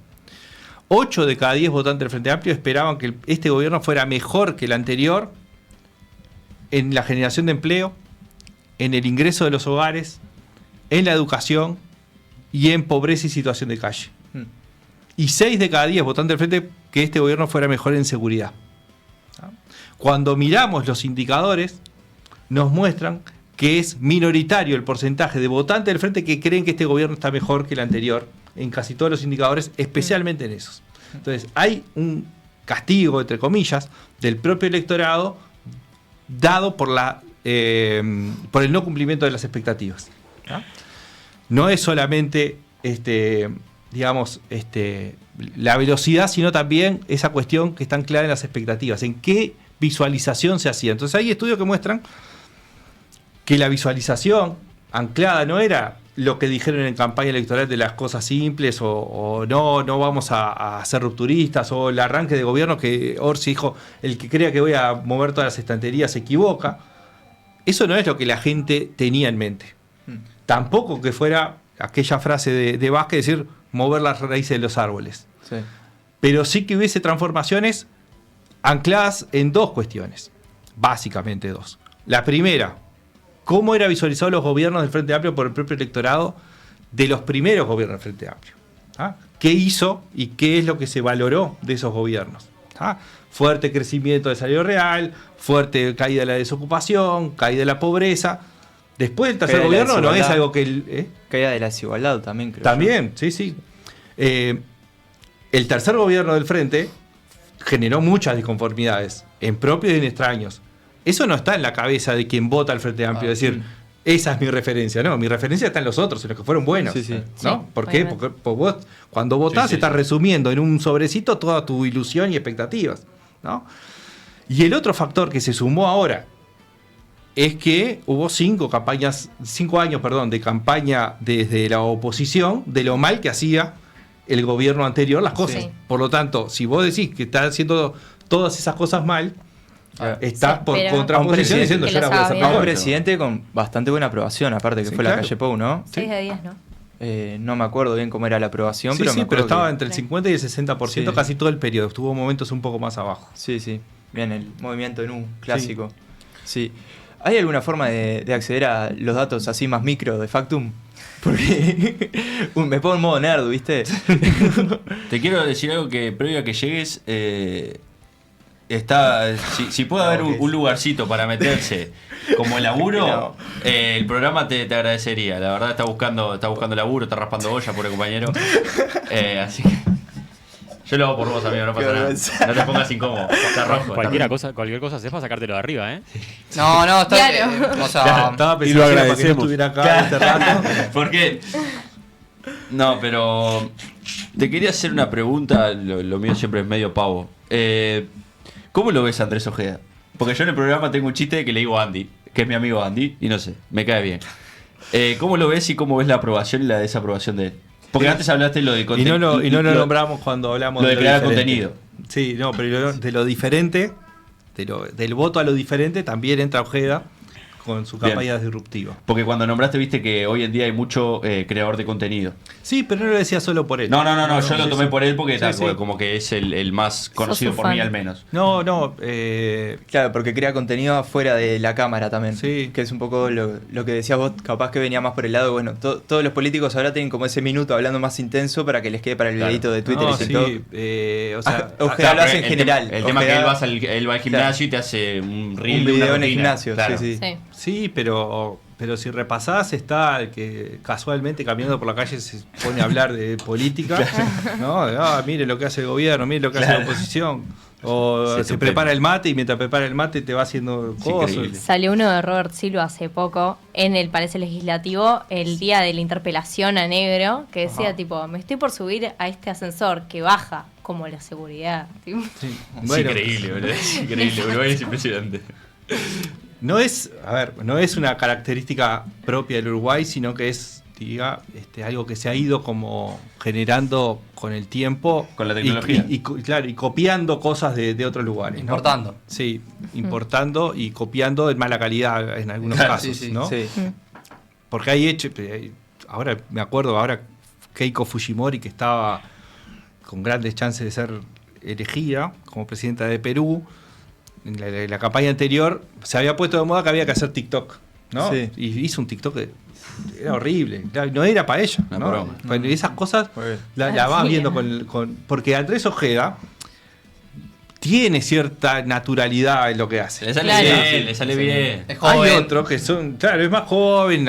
8 de cada 10 votantes del Frente Amplio esperaban que este gobierno fuera mejor que el anterior en la generación de empleo, en el ingreso de los hogares, en la educación y en pobreza y situación de calle. Y 6 de cada 10 votantes del Frente que este gobierno fuera mejor en seguridad. Cuando miramos los indicadores, nos muestran que es minoritario el porcentaje de votantes del Frente que creen que este gobierno está mejor que el anterior en casi todos los indicadores, especialmente en esos. Entonces, hay un castigo, entre comillas, del propio electorado dado por el no cumplimiento de las expectativas. No es solamente la velocidad, sino también esa cuestión que está anclada en las expectativas, en qué visualización se hacía. Entonces hay estudios que muestran que la visualización anclada no era lo que dijeron en campaña electoral de las cosas simples o no vamos a ser rupturistas, o el arranque de gobierno que Orsi dijo, el que crea que voy a mover todas las estanterías se equivoca. Eso no es lo que la gente tenía en mente. Tampoco que fuera aquella frase de Vázquez, decir mover las raíces de los árboles. Sí. Pero sí que hubiese transformaciones ancladas en dos cuestiones, básicamente dos. La primera, cómo era visualizado los gobiernos del Frente Amplio por el propio electorado de los primeros gobiernos del Frente Amplio. ¿Qué hizo y qué es lo que se valoró de esos gobiernos? Fuerte crecimiento del salario real, fuerte caída de la desocupación, caída de la pobreza. Después del tercer gobierno no es algo que... Caída de la desigualdad también, creo. También, yo. Sí. El tercer gobierno del Frente generó muchas disconformidades, en propios y en extraños. Eso no está en la cabeza de quien vota al Frente Amplio, decir, esa es mi referencia. No, mi referencia está en los otros, en los que fueron buenos. ¿No? Sí, ¿Por qué? Porque vos, cuando votás, estás resumiendo en un sobrecito toda tu ilusión y expectativas, ¿no? Y el otro factor que se sumó ahora es que hubo 5 años de campaña desde la oposición de lo mal que hacía el gobierno anterior las cosas. Sí. Por lo tanto, si vos decís que está haciendo todas esas cosas mal, estás por contraposición diciendo yo las voy a hacer mejor. Un presidente con bastante buena aprobación, aparte que fue la calle Pou, ¿no? 6 de 10, ¿no? No me acuerdo bien cómo era la aprobación, pero estaba entre el 50 y el 60% casi todo el periodo. Tuvo momentos un poco más abajo. Sí. Bien, el movimiento en un clásico. Sí. ¿Hay alguna forma de acceder a los datos así más micro de Factum? Porque me pongo en modo nerd, ¿viste? Te quiero decir algo que previo a que llegues, si puede haber un lugarcito para meterse como el laburo, el programa te agradecería. La verdad está buscando laburo, está raspando olla, pobre compañero. Así que yo lo hago por vos, amigo, no pasa nada. No te pongas incómodo. Está rojo. Cualquier cosa haces para sacártelo de arriba, ¿eh? No, está bien. O sea, estaba pensando para que no estuviera acá este rato. ¿Por qué? No, pero te quería hacer una pregunta. Lo mío siempre es medio pavo. ¿Cómo lo ves a Andrés Ojeda? Porque yo en el programa tengo un chiste que le digo a Andy, que es mi amigo Andy, y no sé, me cae bien. ¿Cómo lo ves y cómo ves la aprobación y la desaprobación de él? Porque antes hablaste lo de contenido. Y no lo nombramos cuando hablamos de crear contenido. Sí, no, pero de lo diferente, del voto a lo diferente, también entra Ojeda con su Bien. campaña disruptiva. Porque cuando nombraste, viste que hoy en día hay mucho creador de contenido. Sí, pero no lo decía solo por él. No, yo lo sí, tomé sí. por él porque Sí, tal, sí. como que es el más conocido su por mí fan. al menos. No, Claro, porque crea contenido afuera de la cámara también. Sí. Que es un poco lo que decías vos, capaz que venía más por el lado. Bueno, todos los políticos ahora tienen como ese minuto hablando más intenso para que les quede para el Claro. videito de Twitter no, y TikTok. sí, o sea, Ojeda Claro, lo hace pero en general. El tema es que Ojeda- él va al gimnasio y te hace un reel un de una video en el rutina. gimnasio. Claro. Sí, sí. Sí. sí, pero si repasás está el que casualmente caminando por la calle se pone a hablar de política, ¿no? Mire lo que hace el gobierno, mire lo que hace la oposición. O Sí, se estupendo. prepara el mate y mientras prepara el mate te va haciendo Es cosas. increíble. Salió uno de Robert Silva hace poco en el Palacio Legislativo el día de la interpelación a Negro, que decía tipo, me estoy por subir a este ascensor que baja como la seguridad. Tipo. Sí. Es Bueno, increíble, boludo. Es increíble. Uruguay es impresionante. no es una característica propia del Uruguay, sino que es algo que se ha ido como generando con el tiempo. Con la tecnología. Claro, y copiando cosas de otros lugares. ¿no? Importando. Sí, importando y copiando en mala calidad en algunos Claro, casos, sí, sí. ¿no? Sí. Porque hay hecho, ahora me acuerdo, Keiko Fujimori, que estaba con grandes chances de ser elegida como presidenta de Perú, en la campaña anterior se había puesto de moda que había que hacer TikTok, ¿no? Sí. Y hizo un TikTok que era horrible, no era para ella, Una ¿no? broma. Bueno, y esas cosas Muy bien. la vas Sí. viendo porque Andrés Ojeda tiene cierta naturalidad en lo que hace. Le sale Claro. bien, le sale bien. Es Hay joven. otros que son, claro, es más joven,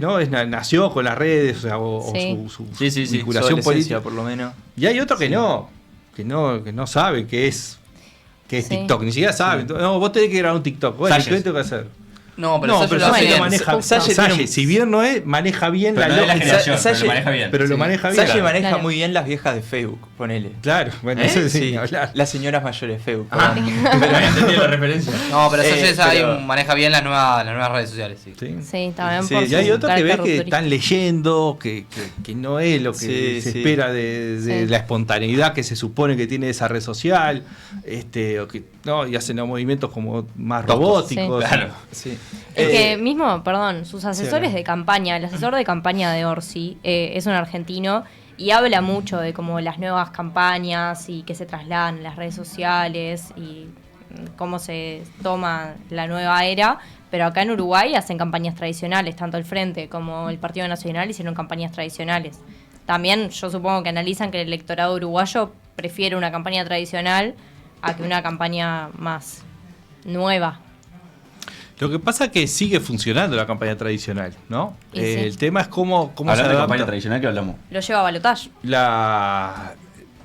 ¿no? Nació con las redes, o sea, o Sí. su Sí, sí, sí. Su vinculación adolescencia, política. por lo menos. Y hay otros que no sabe qué es Sí. TikTok, ni siquiera sabe. No, vos tenés que grabar un TikTok. Bueno, Salles. ¿qué tengo que hacer? No, pero No, Sayo pero lo hace Salle bien. lo maneja. Salle Salle, tiene un- si bien no es, maneja bien Pero la no es la lógica. generación, pero Salle- lo maneja bien. Pero lo Sí. maneja bien. Salle Claro. maneja Claro. muy bien las viejas de Facebook, ponele. Claro, bueno, eso sí, Sí, ni hablar. las señoras mayores de Facebook. Ah, pero había entendido la referencia. No, pero Sayo pero- maneja bien las nuevas redes sociales, sí. Sí. Sí, también Sí, por Y hay su otros que ves carácter que rupturista. están leyendo, que no es lo que Sí, se sí. espera de Sí. la espontaneidad que se supone que tiene esa red social, o que, no, y hacen los movimientos como más Toscos. robóticos. Claro. Sí. Es que Eh, mismo, perdón, sus asesores sí, de campaña, el asesor de campaña de Orsi es un argentino y habla mucho de como las nuevas campañas y que se trasladan en las redes sociales y cómo se toma la nueva era, pero acá en Uruguay hacen campañas tradicionales, tanto el Frente como el Partido Nacional hicieron campañas tradicionales. También yo supongo que analizan que el electorado uruguayo prefiere una campaña tradicional a que una campaña más nueva. Lo que pasa es que sigue funcionando la campaña tradicional, ¿no? Y sí. El tema es cómo se Hablando de adapta campaña tradicional que hablamos. Lo lleva a balotaje. la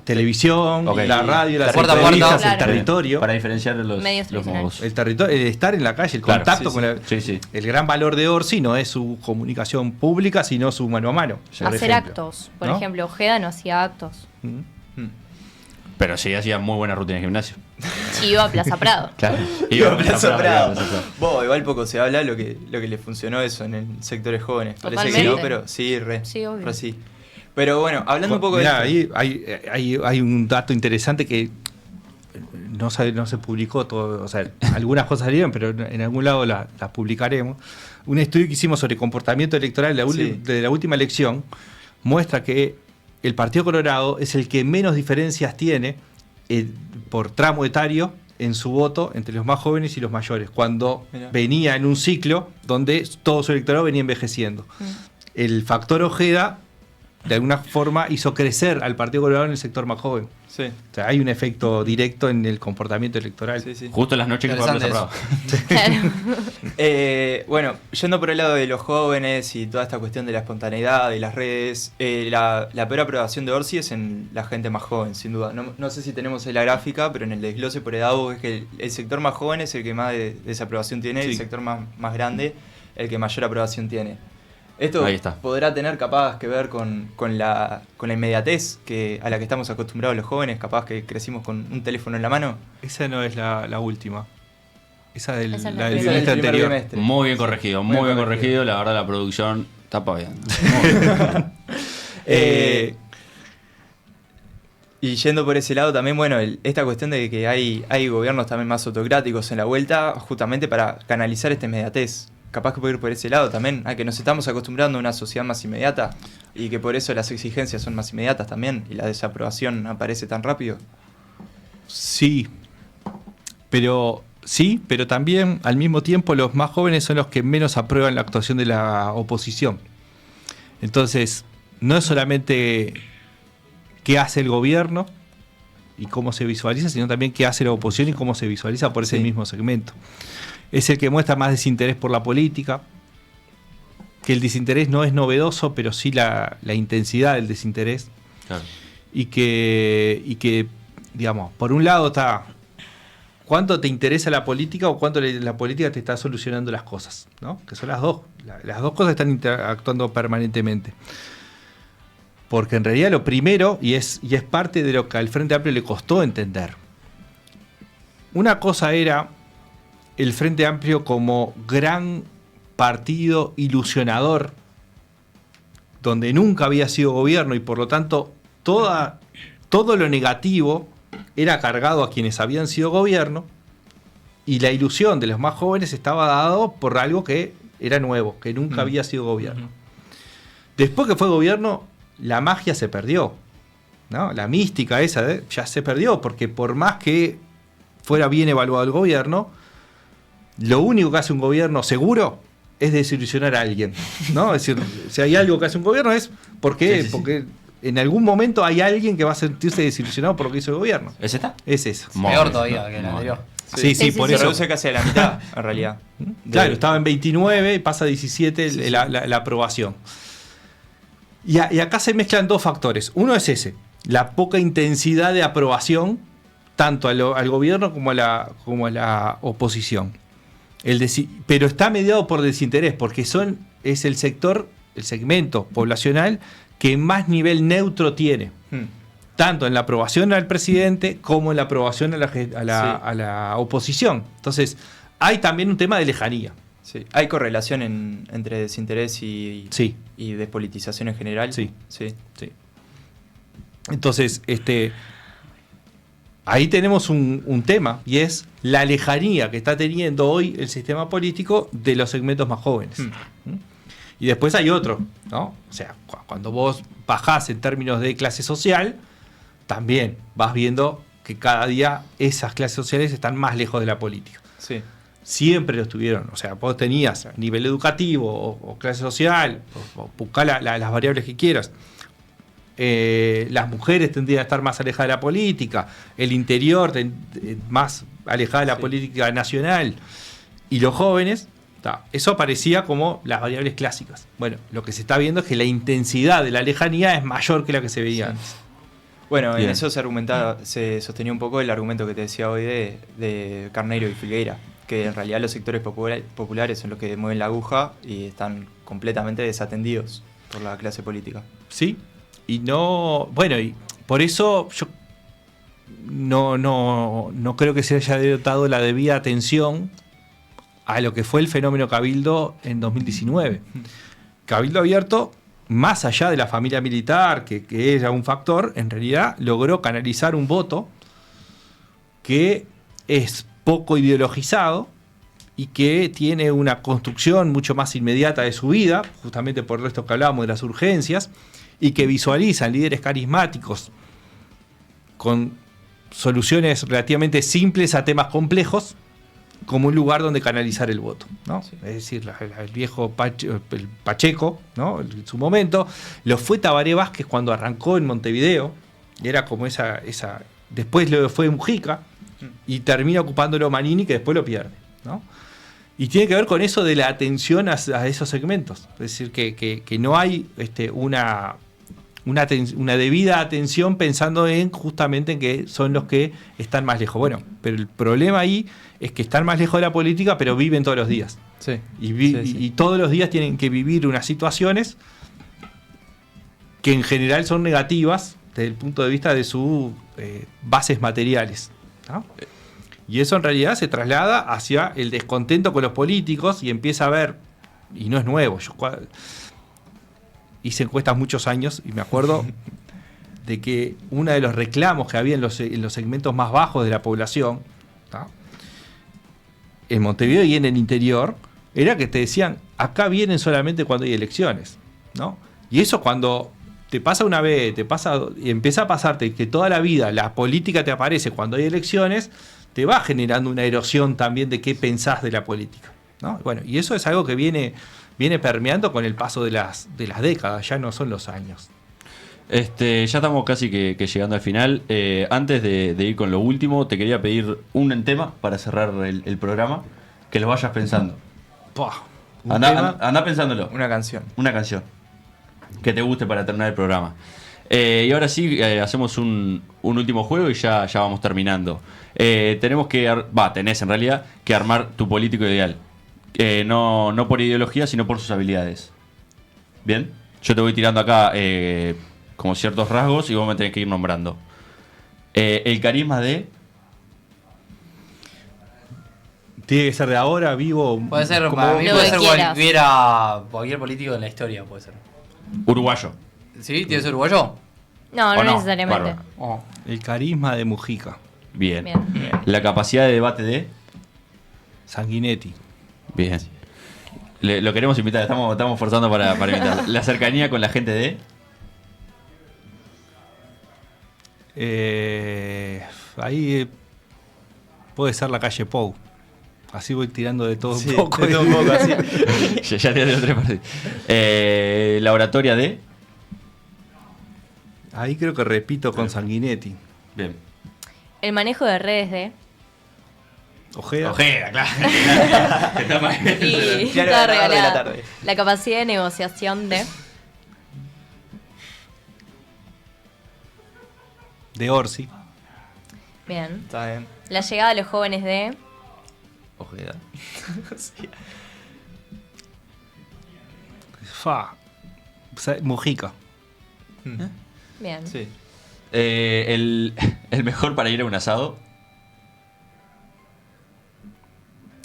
televisión, Ok. la radio, las Puerta a entrevistas, puerta. el Claro. territorio. Para diferenciar los Medios tradicionales. mogos. El territorio, el estar en la calle, el Claro, contacto sí, con sí. la. Sí, sí. El gran valor de Orsi no es su comunicación pública, sino su mano a mano. por Hacer ejemplo. actos. Por ¿No? ejemplo, Ojeda no hacía actos. Mm. Pero sí hacía muy buena rutina de gimnasio. Iba a Plaza Prado. Claro. Iba a Plaza Prado. Plaza Prado. Vos, igual poco se habla lo que le funcionó eso en el sectores jóvenes. Parece que Totalmente. no, pero sí, re. Sí, obvio. Re sí. Pero bueno, hablando un poco Mirá, de esto. ahí hay un dato interesante que no se publicó todo, o sea, algunas cosas salieron, pero en algún lado las publicaremos. Un estudio que hicimos sobre comportamiento electoral Sí. de la última elección muestra que el Partido Colorado es el que menos diferencias tiene por tramo etario en su voto entre los más jóvenes y los mayores, cuando Mirá. venía en un ciclo donde todo su electorado venía envejeciendo. El factor Ojeda, de alguna forma, hizo crecer al Partido Colorado en el sector más joven. Sí, O sea, hay un efecto directo en el comportamiento electoral. sí, sí. Justo en las noches que fue a Plaza Prado. Claro. Bueno, yendo por el lado de los jóvenes y toda esta cuestión de la espontaneidad y las redes, la peor aprobación de Orsi es en la gente más joven, sin duda. No sé si tenemos ahí la gráfica, pero en el desglose por edad vos ves que el sector más joven es el que más desaprobación tiene, y el Sí. sector más grande el que mayor aprobación tiene. Esto Ahí está. podrá tener capaz que ver con la inmediatez a la que estamos acostumbrados los jóvenes, capaz que crecimos con un teléfono en la mano. Esa no es la última. Esa, Esa es la la del primera. trimestre primer anterior. bimestre. Muy bien corregido, muy bien corregido. La verdad, la producción está paviando. Y yendo por ese lado también, bueno, esta cuestión de que hay gobiernos también más autocráticos en la vuelta, justamente para canalizar esta inmediatez. capaz que puede ir por ese lado también, a que nos estamos acostumbrando a una sociedad más inmediata y que por eso las exigencias son más inmediatas también y la desaprobación aparece tan rápido. Sí, pero también al mismo tiempo los más jóvenes son los que menos aprueban la actuación de la oposición. Entonces, no es solamente qué hace el gobierno y cómo se visualiza, sino también qué hace la oposición y cómo se visualiza por ese mismo segmento. Es el que muestra más desinterés por la política, que el desinterés no es novedoso, pero sí la intensidad del desinterés. Claro. Y que, digamos, por un lado está cuánto te interesa la política o cuánto la política te está solucionando las cosas, ¿no? Que son las dos. Las dos cosas están interactuando permanentemente. Porque en realidad lo primero, y es parte de lo que al Frente Amplio le costó entender. Una cosa era el Frente Amplio como gran partido ilusionador, donde nunca había sido gobierno y por lo tanto todo lo negativo era cargado a quienes habían sido gobierno, y la ilusión de los más jóvenes estaba dado por algo que era nuevo, que nunca había sido gobierno. Después que fue gobierno, la magia se perdió, ¿no? La mística esa ya se perdió, porque por más que fuera bien evaluado el gobierno, lo único que hace un gobierno seguro es desilusionar a alguien, ¿no? Es decir, si hay algo que hace un gobierno es porque en algún momento hay alguien que va a sentirse desilusionado por lo que hizo el gobierno. ¿Es esta? Es eso. Peor todavía que el anterior. Sí, por Se eso. reduce casi a la mitad, en realidad. Claro, estaba en 29 y pasa a 17 la aprobación. Y acá se mezclan dos factores. Uno es ese, la poca intensidad de aprobación, tanto al gobierno como a la oposición. Pero está mediado por desinterés, porque es el segmento poblacional que más nivel neutro tiene. Tanto en la aprobación al presidente como en la aprobación a la oposición. Entonces, hay también un tema de lejanía. Sí. ¿Hay correlación entre desinterés y despolitización en general? Sí. Sí. Entonces, ahí tenemos un tema, y es la lejanía que está teniendo hoy el sistema político de los segmentos más jóvenes. Y después hay otro, ¿no? O sea, cuando vos bajás en términos de clase social, también vas viendo que cada día esas clases sociales están más lejos de la política. Sí. Siempre lo estuvieron. O sea, vos tenías nivel educativo o clase social, o buscá las variables que quieras. Las mujeres tendrían a estar más alejadas de la política, el interior más alejada de la política nacional, y los jóvenes, eso aparecía como las variables clásicas. Bueno, lo que se está viendo es que la intensidad de la lejanía es mayor que la que se veía antes. Bueno, Bien. en eso se sostenía un poco el argumento que te decía hoy de Carneiro y Filgueira, que en realidad los sectores populares son los que mueven la aguja y están completamente desatendidos por la clase política. Sí, y no. Bueno, y por eso yo no creo que se haya dado la debida atención a lo que fue el fenómeno Cabildo en 2019. Cabildo Abierto, más allá de la familia militar, que era un factor, en realidad logró canalizar un voto que es poco ideologizado y que tiene una construcción mucho más inmediata de su vida, justamente por esto que hablábamos de las urgencias, y que visualizan líderes carismáticos con soluciones relativamente simples a temas complejos como un lugar donde canalizar el voto, ¿no? Sí. Es decir, el viejo el Pacheco, ¿no? En su momento, lo fue Tabaré Vázquez cuando arrancó en Montevideo, y era como esa después lo fue Mujica, y termina ocupándolo Manini, que después lo pierde, ¿no? Y tiene que ver con eso de la atención a esos segmentos. Es decir, que no hay una debida atención pensando justamente en que son los que están más lejos. Bueno, pero el problema ahí es que están más lejos de la política, pero viven todos los días. Sí. Y todos los días tienen que vivir unas situaciones que en general son negativas desde el punto de vista de sus bases materiales, ¿no? Y eso en realidad se traslada hacia el descontento con los políticos y empieza a ver, y no es nuevo, yo hice encuestas muchos años y me acuerdo de que uno de los reclamos que había en los segmentos más bajos de la población, ¿no?, en Montevideo y en el interior, era que te decían, acá vienen solamente cuando hay elecciones, ¿no? Y eso cuando te pasa una vez, y empieza a pasarte que toda la vida la política te aparece cuando hay elecciones, te va generando una erosión también de qué pensás de la política, ¿no? Bueno, y eso es algo que viene permeando con el paso de las décadas, ya no son los años. Ya estamos casi que llegando al final. Antes de ir con lo último, te quería pedir un tema para cerrar el programa, que lo vayas pensando. Andá pensándolo. Una canción. Una canción que te guste para terminar el programa. Y ahora sí, hacemos un último juego y ya vamos terminando. Tenés en realidad que armar tu político ideal. No por ideología, sino por sus habilidades. ¿Bien? Yo te voy tirando acá como ciertos rasgos y vos me tenés que ir nombrando. El carisma de... Tiene que ser de ahora, vivo. Puede ser, como- para mí Lo puede que ser quieras. cualquier político de la historia, puede ser. Uruguayo. ¿Sí? ¿Tiene que ser uruguayo? No, ¿O no no? necesariamente. Bárbaro. Oh. El carisma de Mujica. Bien. Bien. La capacidad de debate de... Sanguinetti. Bien. Lo queremos invitar, estamos forzando para invitar. La cercanía con la gente de... Ahí puede ser la calle Pou. Así voy tirando de todo Sí, un poco. de todo un poco, así. ya te digo tres partidos. La oratoria de... Ahí creo que repito con Sanguinetti. Bien. El manejo de redes de... Ojeda. Ojeda, claro. Está mal. Y Claro, toda ganador de la regalada. tarde. La capacidad de negociación de... De Orsi. Bien. Está bien. La llegada de los jóvenes de... Ojeda. Sí. Mujica. Bien. Sí. El mejor para ir a un asado.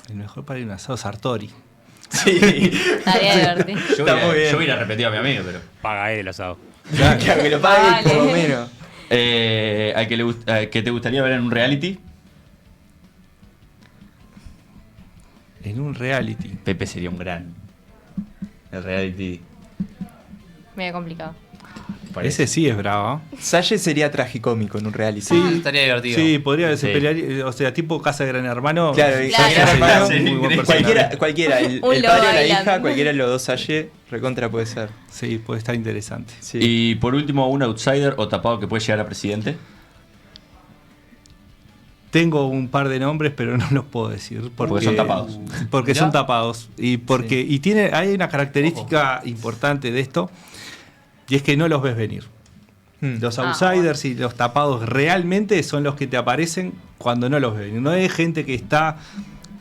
El mejor para ir a un asado, Sartori. Sí. Estaría divertido. Está muy bien. Yo hubiera repetido a mi amigo, pero... Paga él el asado. Claro, que lo pague Vale. por lo menos. Al que te gustaría ver en un reality. En un reality. Pepe sería un gran... El reality... Medio complicado. Ese sí es bravo. Salle sería tragicómico en un reality. Sí. Estaría divertido. Sí, podría Sí. pelear, o sea, tipo Casa de Gran Hermano. Claro, y Claro. Gran Hermano, Sí, muy buen cualquiera, personaje. cualquiera, el Un padre Love o la Island. hija, cualquiera de los dos Salle, recontra puede ser. Sí, puede estar interesante. Sí. Y por último, un outsider o tapado que puede llegar a presidente. Tengo un par de nombres, pero no los puedo decir. Porque son tapados. Porque ¿Ya? son tapados. Y porque hay una característica importante de esto, y es que no los ves venir. Los outsiders y los tapados realmente son los que te aparecen cuando no los ves venir. No hay gente que está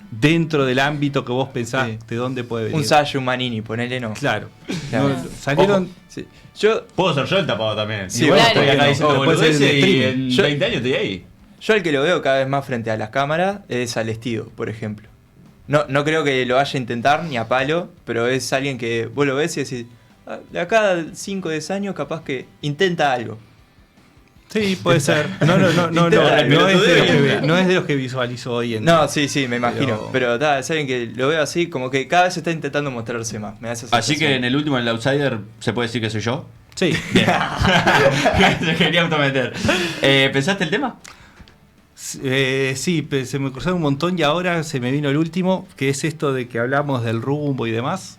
dentro del ámbito que vos pensás Sí. de dónde puede venir. Un Salle, un Manini, ponele no. Claro. Claro. No, salieron. Ojo. Sí. Yo, Puedo ser yo el tapado también. Sí, Igual claro. estoy acá diciendo O puede ser boludeces en y streaming. en Yo- 20 años estoy ahí. yo el que lo veo cada vez más frente a las cámaras es al Estido, por ejemplo. No creo que lo vaya a intentar ni a palo, pero es alguien que vos lo ves y decís, "Ah, de acá a 5 o 10 años capaz que intenta algo". Sí, puede ser. No es de los que visualizo hoy en No, sí, me imagino. Pero- Pero es alguien que lo veo así, como que cada vez está intentando mostrarse más. Me da esa Así que sensación. en el último, en el outsider, se puede decir que soy yo. Sí. Bien. Se quería autometer. ¿Pensaste el tema? Sí, se me cruzaron un montón y ahora se me vino el último, que es esto de que hablamos del rumbo y demás,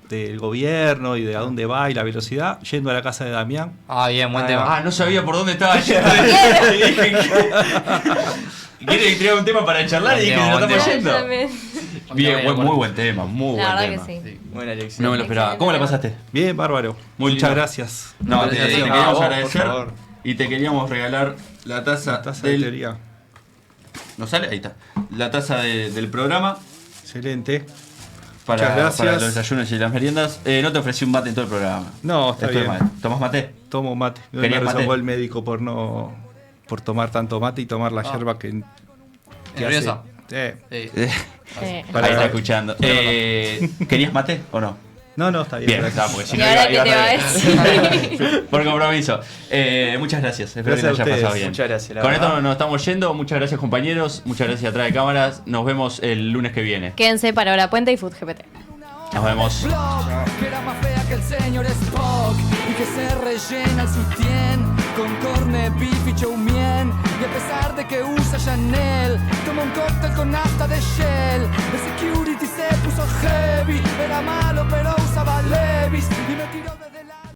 del gobierno y de a dónde va y la velocidad, yendo a la casa de Damián. Ah, bien, buen tema. Ah, no sabía por dónde estaba yendo. Y dije, ¿quiere tirar un tema para charlar? Y dije, Buen nos tema, estamos buen Yo yendo. también. Bien, muy buen tema, muy La buen verdad tema. que sí. Buena elección. No me lo esperaba. ¿Cómo la pasaste? Bien, bárbaro. Muy Muchas lindo. gracias. No, te Gracias. queríamos vos, por agradecer favor. y te queríamos regalar la taza, La taza de del... teoría. ¿No sale? Ahí está. La taza del programa Excelente. para, Muchas gracias. para los desayunos y las meriendas. No te ofrecí un mate en todo el programa. No, está Estoy bien. mal. ¿Tomás mate? Tomo mate. Me ¿Querías rezongó mate? el médico por tomar tanto mate y tomar la yerba que ¿Nerviosa? hace- Sí. Sí. Ahí está escuchando. ¿Querías mate o no? No, está bien. Bien, gracias. está, porque si ¿Y no ahora iba qué te va a re bien. decir? Por compromiso. Muchas gracias. Espero Gracias que a te haya ustedes. pasado bien. Muchas gracias, la Con verdad. esto nos estamos yendo. Muchas gracias, compañeros. Muchas gracias atrás de cámaras. Nos vemos el lunes que viene. Quédense para Hora Puente y Food GPT. Nos vemos. Block, que era más fea que el señor Spock y que se rellena el sutién con corned beef y chow mein, y a pesar de que usa Chanel toma un cóctel con nafta de Shell. El security